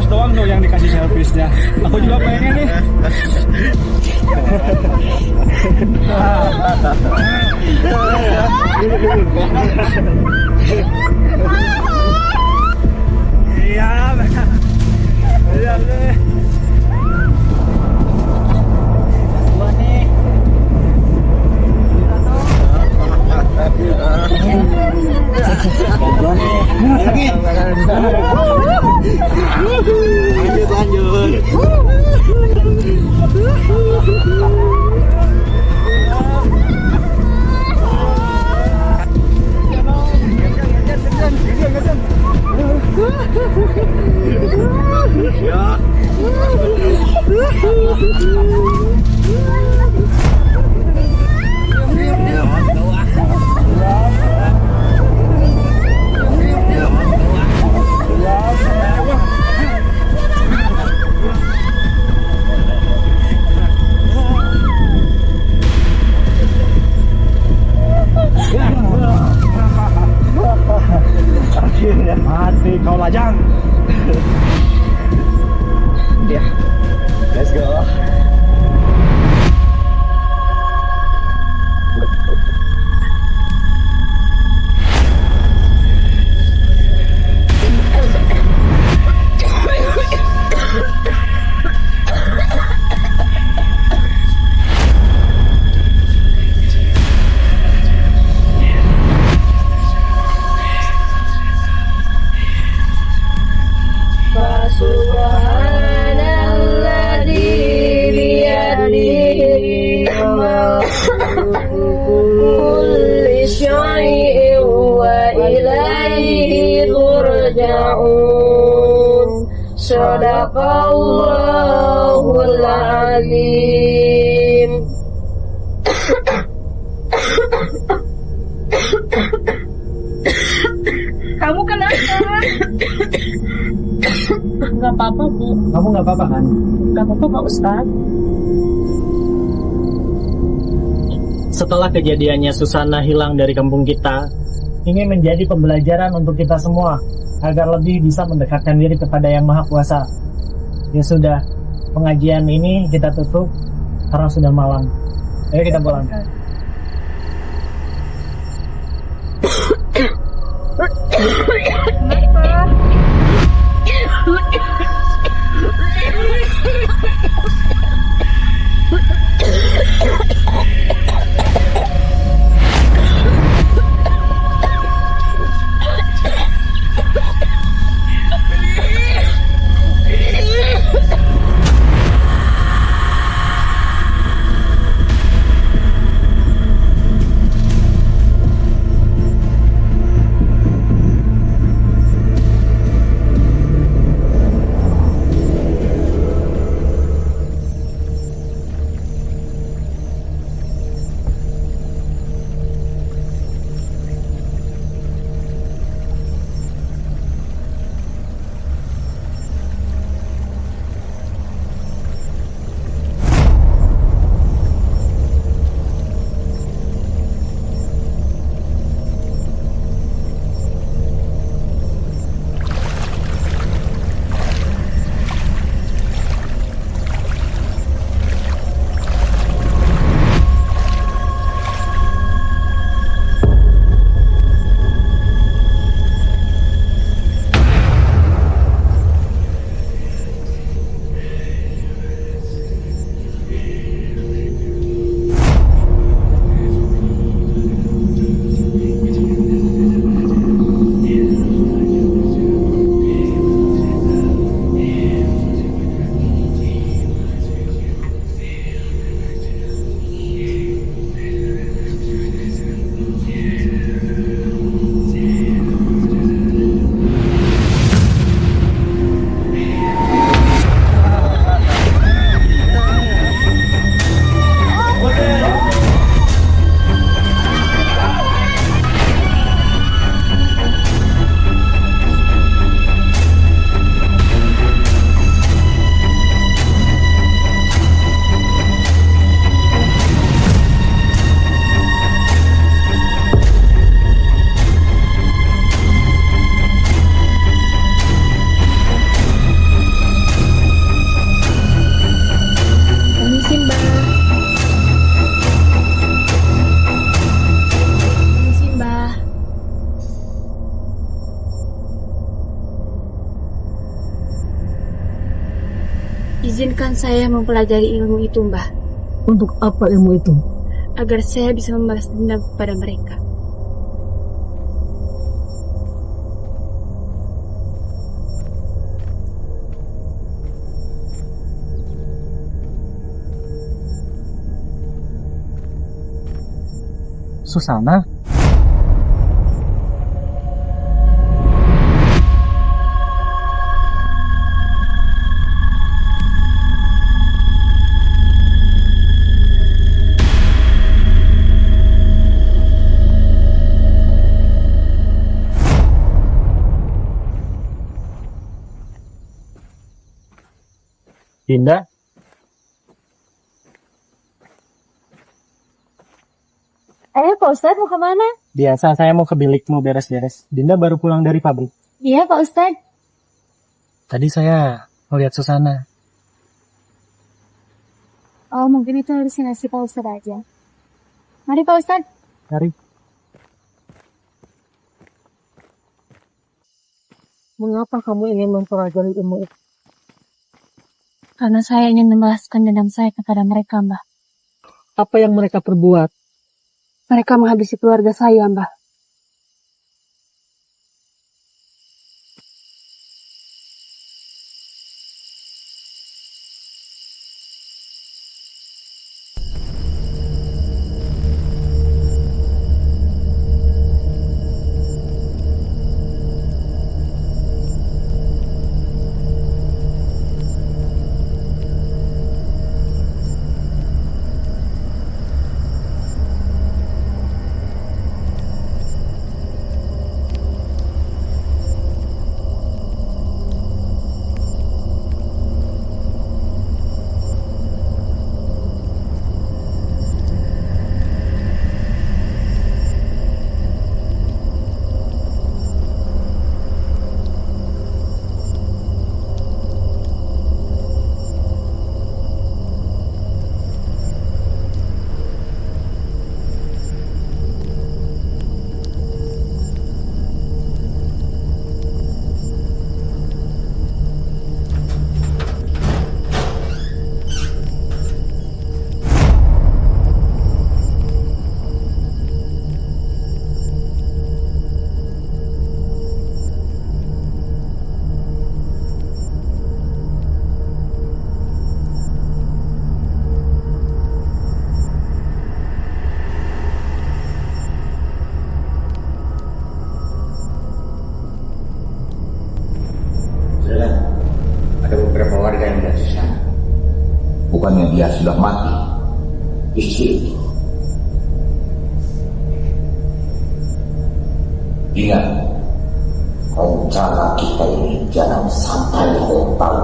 [SPEAKER 11] doang tuh yang dikasih servisnya. Aku juga pengen nih. Iya, iya nih. Gua nih. Lanjut. Akhirnya mati kau lajang. Ya, let's go.
[SPEAKER 15] Sadaqallahul azim. Kamu kenapa?
[SPEAKER 6] Gak apa-apa, Bu.
[SPEAKER 11] Kamu nggak apa-apa kan?
[SPEAKER 6] Gak apa-apa, Pak Ustadz.
[SPEAKER 11] Setelah kejadiannya Susana hilang dari kampung kita, ini menjadi pembelajaran untuk kita semua agar lebih bisa mendekatkan diri kepada Yang Maha Kuasa. Ya sudah, pengajian ini kita tutup karena sudah malam. Ayo kita pulang.
[SPEAKER 4] Izinkan saya mempelajari ilmu itu, Mbah.
[SPEAKER 11] Untuk apa ilmu itu?
[SPEAKER 4] Agar saya bisa membalas dendam kepada mereka.
[SPEAKER 11] Susana? Dinda?
[SPEAKER 6] Pak Ustadz mau kemana?
[SPEAKER 11] Biasa, saya mau ke bilikmu beres-beres. Dinda baru pulang dari pabrik.
[SPEAKER 6] Iya Pak Ustadz.
[SPEAKER 11] Tadi saya melihat Susana.
[SPEAKER 6] Oh mungkin itu halusinasi Pak Ustadz aja. Mari Pak Ustadz.
[SPEAKER 11] Mari.
[SPEAKER 6] Mengapa kamu ingin mempelajari ilmu itu? Karena saya ingin membalaskan dendam saya kepada mereka, Mbah.
[SPEAKER 11] Apa yang mereka perbuat?
[SPEAKER 6] Mereka menghabisi keluarga saya, Mbah.
[SPEAKER 9] Ada beberapa warga yang melihat Susana. Bukannya dia sudah mati, justru itu. Ingat, rencana kita ini jangan sampai ada yang tahu.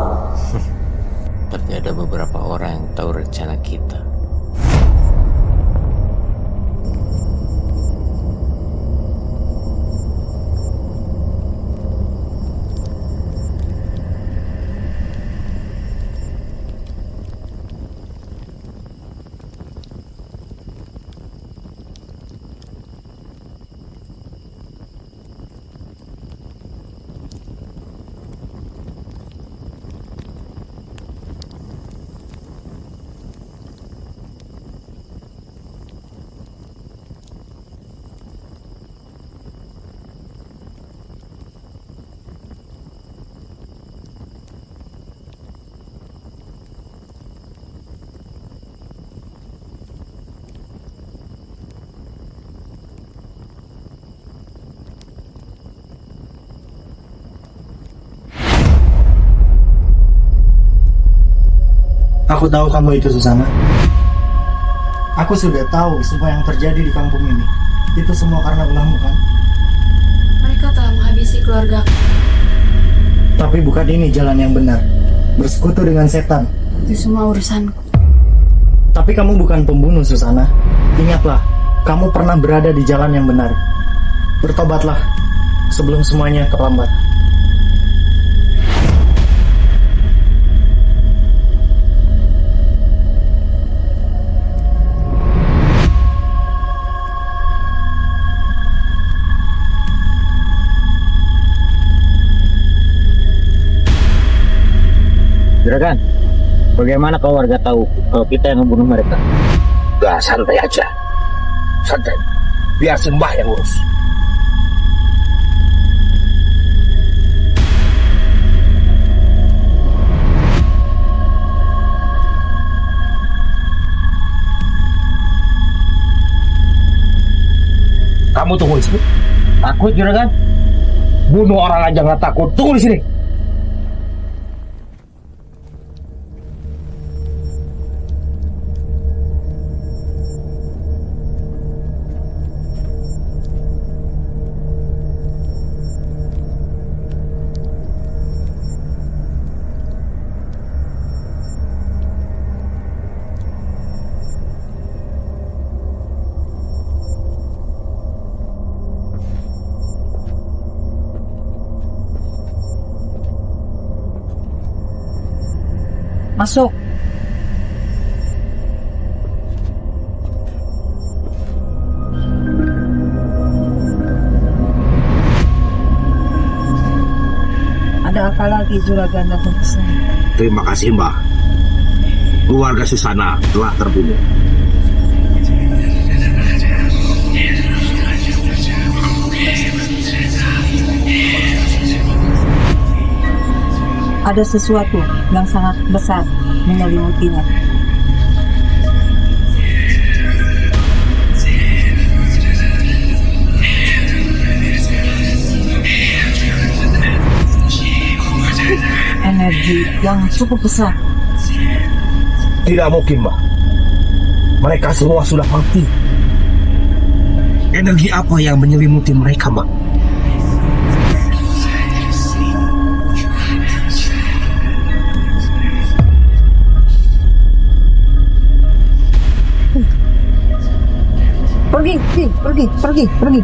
[SPEAKER 2] Berarti ada beberapa orang yang tahu rencana kita.
[SPEAKER 11] Aku tahu kamu itu Susana. Aku sudah tahu semua yang terjadi di kampung ini. Itu semua karena ulahmu kan?
[SPEAKER 4] Mereka telah menghabisi keluarga.
[SPEAKER 11] Tapi bukan ini jalan yang benar. Bersekutu dengan setan.
[SPEAKER 4] Itu semua urusanku.
[SPEAKER 11] Tapi kamu bukan pembunuh Susana. Ingatlah, kamu pernah berada di jalan yang benar. Bertobatlah sebelum semuanya terlambat.
[SPEAKER 13] Juragan,
[SPEAKER 2] Bagaimana kalau warga tahu kalau kita yang membunuh mereka?
[SPEAKER 13] Gak, santai aja. Santai. Biar Simbah yang urus. Kamu tunggu di sini.
[SPEAKER 2] Takut juragan?
[SPEAKER 13] Bunuh orang aja nggak takut. Tunggu di sini.
[SPEAKER 14] Masuk. Ada apa lagi juragan datang ke sini?
[SPEAKER 13] Terima kasih, Mbak. Keluarga Susana telah terbunuh.
[SPEAKER 14] Ada sesuatu yang sangat besar menyelimutinya. Energi yang cukup besar.
[SPEAKER 13] Tidak mungkin, Mbak. Mereka semua sudah mati. Energi apa yang menyelimuti mereka, Mbak?
[SPEAKER 14] Pergi.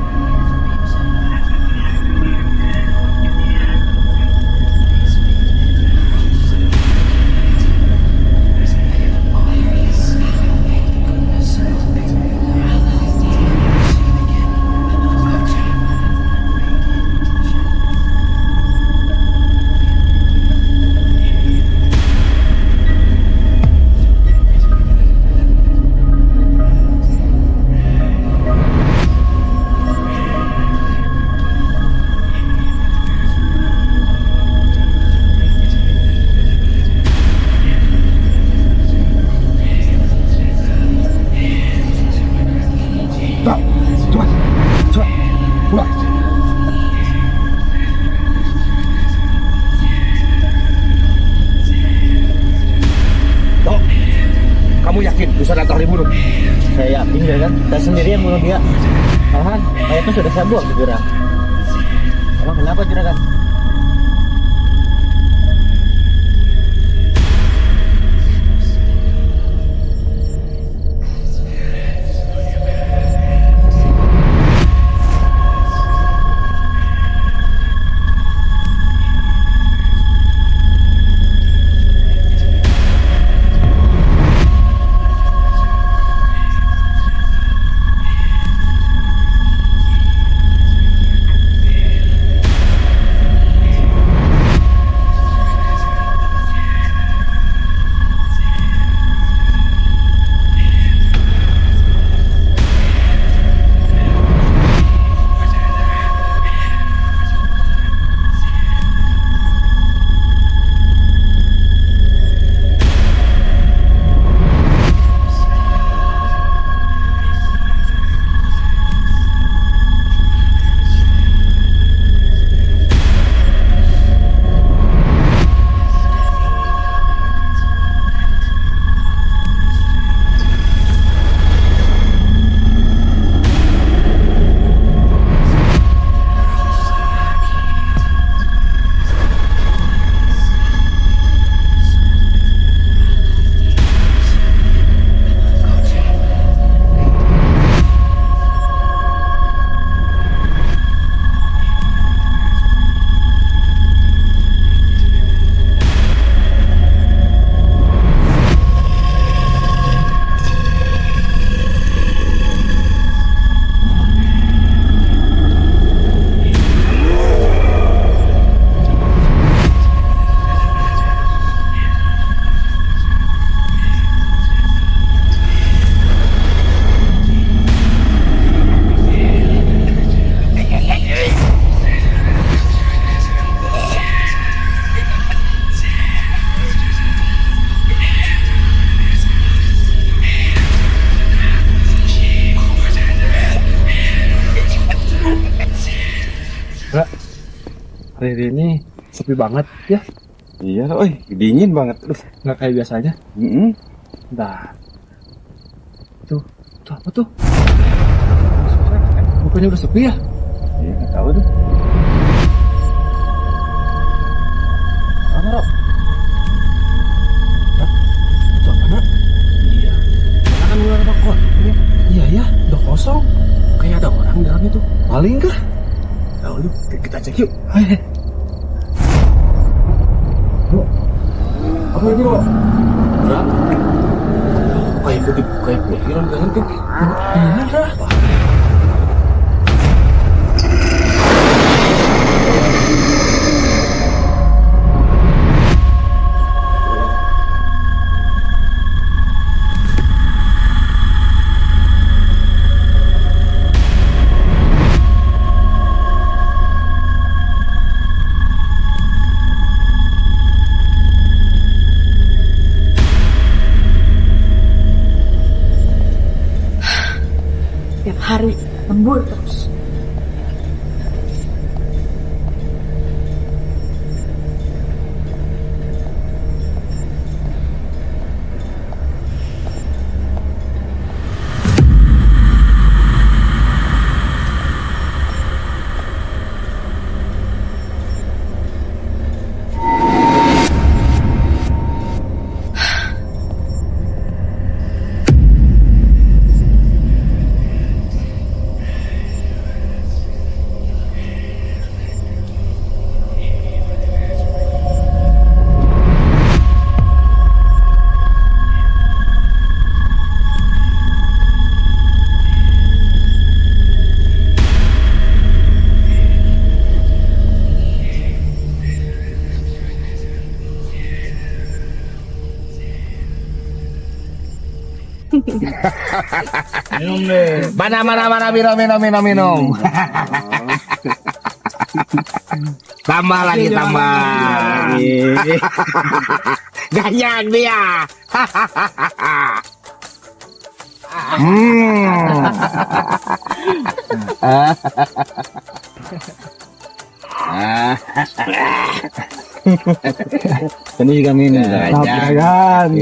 [SPEAKER 13] Kamu yakin Susana telah dibunuh?
[SPEAKER 2] Saya yakin juragan. Saya sendiri yang bunuh dia. Malahan mayatnya sudah saya buang ke jurang. Emang kenapa juragan?
[SPEAKER 13] Enggak. Hari ini sepi banget ya. Iya, dingin banget. Nggak kayak biasanya. Nah. Tuh apa tuh? Bukannya udah sepi ya? Iya, nggak tahu tuh. Mana, Rok? Itu apa, Iya. Mana kan udah ada kos? Iya ya, udah kosong. Kayak ada orang di dalamnya tuh. Paling kah? Lalu kita cek yuk. Ayo. Apa ini, Rok? Enggak. Kayak putih kan tuh. Iya,
[SPEAKER 7] Tiap hari lembur terus.
[SPEAKER 13] Minum deh. Mana minum. Tambah lagi. Ganyan dia. Ini juga minum. Jangan.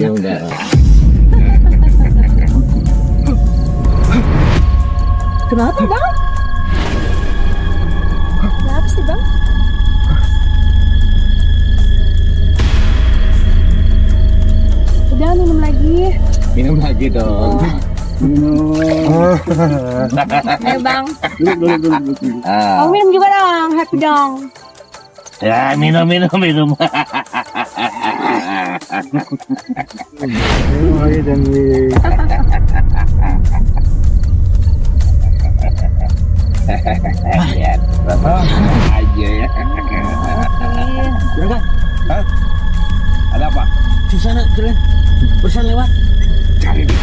[SPEAKER 7] Kenapa, Bang? Kenapa sih, Bang? Udah minum lagi.
[SPEAKER 13] Minum lagi dong.
[SPEAKER 7] Ayo, Bang. Kamu minum juga dong, happy dong.
[SPEAKER 13] Ya, minum. Minum lagi dan ya, aja ya. Hah? Ada apa? Susana, keren. Pesan lewat. Cari dia.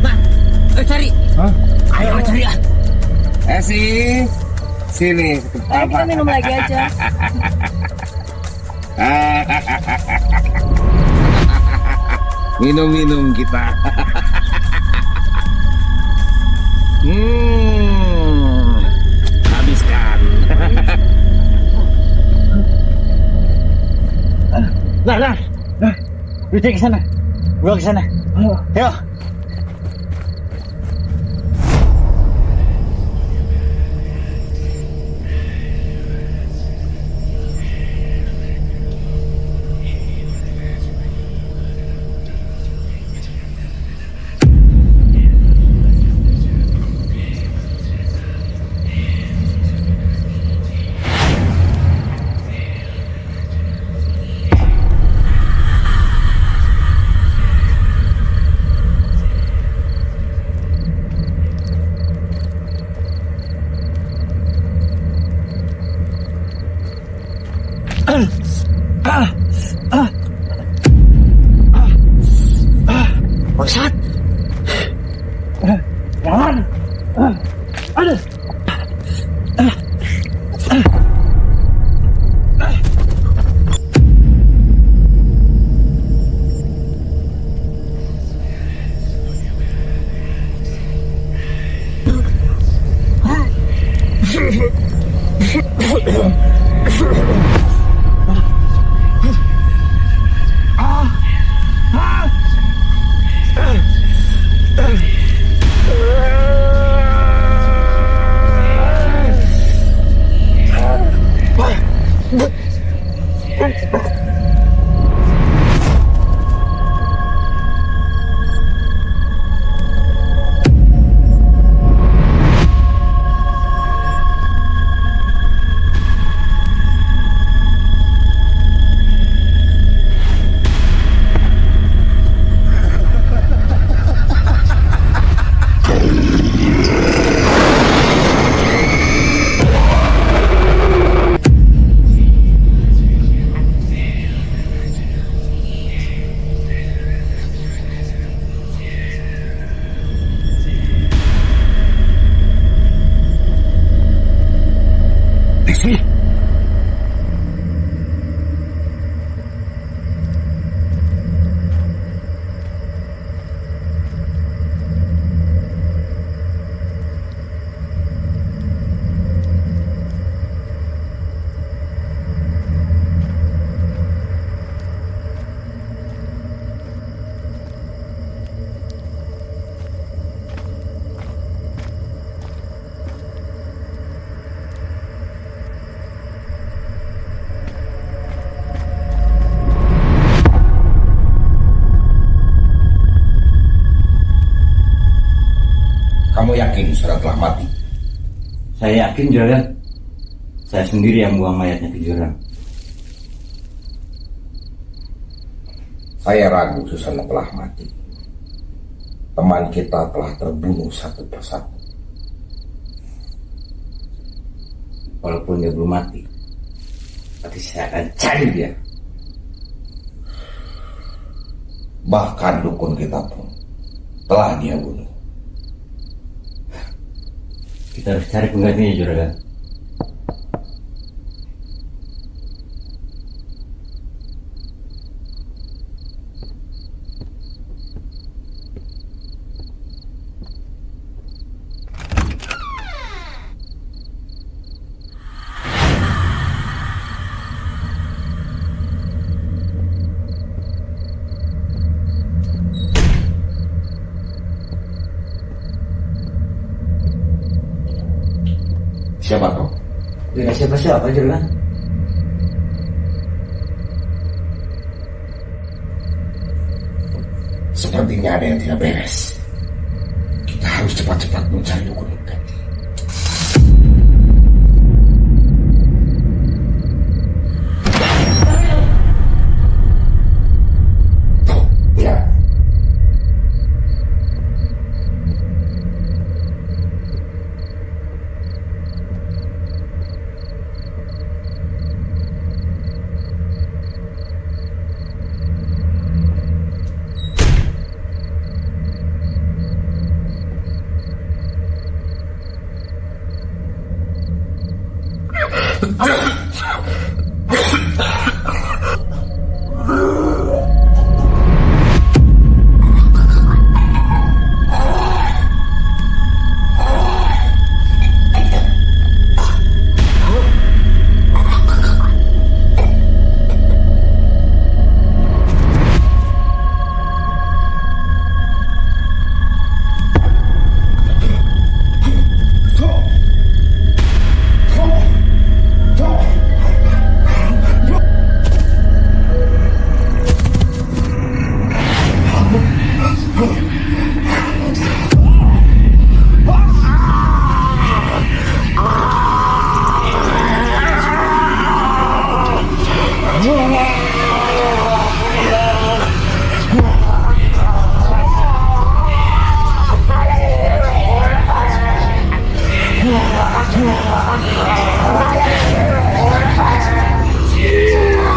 [SPEAKER 13] Nah, cari. Hah? Ayo cari ah. Sini.
[SPEAKER 7] Ayo kita minum lagi aja.
[SPEAKER 13] Minum kita. Habiskan. Nah. Lu cek ke sana. Gua ke sana. Ayo. Bangsat. Jangan. Aduh.
[SPEAKER 9] Kamu yakin Yusra telah mati?
[SPEAKER 2] Saya yakin, Juragan. Saya sendiri yang buang mayatnya ke jurang.
[SPEAKER 9] Saya ragu Susana telah mati. Teman kita telah terbunuh satu persatu.
[SPEAKER 2] Walaupun dia belum mati, tapi saya akan cari dia.
[SPEAKER 9] Bahkan dukun kita pun telah dia bunuh.
[SPEAKER 2] Kita harus cari penggantinya, Juragan.
[SPEAKER 9] Siapa kau?
[SPEAKER 2] Tidak siapa-siapa, Juragan.
[SPEAKER 9] Sepertinya ada yang tidak beres. Kita harus cepat-cepat mencari dukun pengganti. Ya.
[SPEAKER 16] Yeah.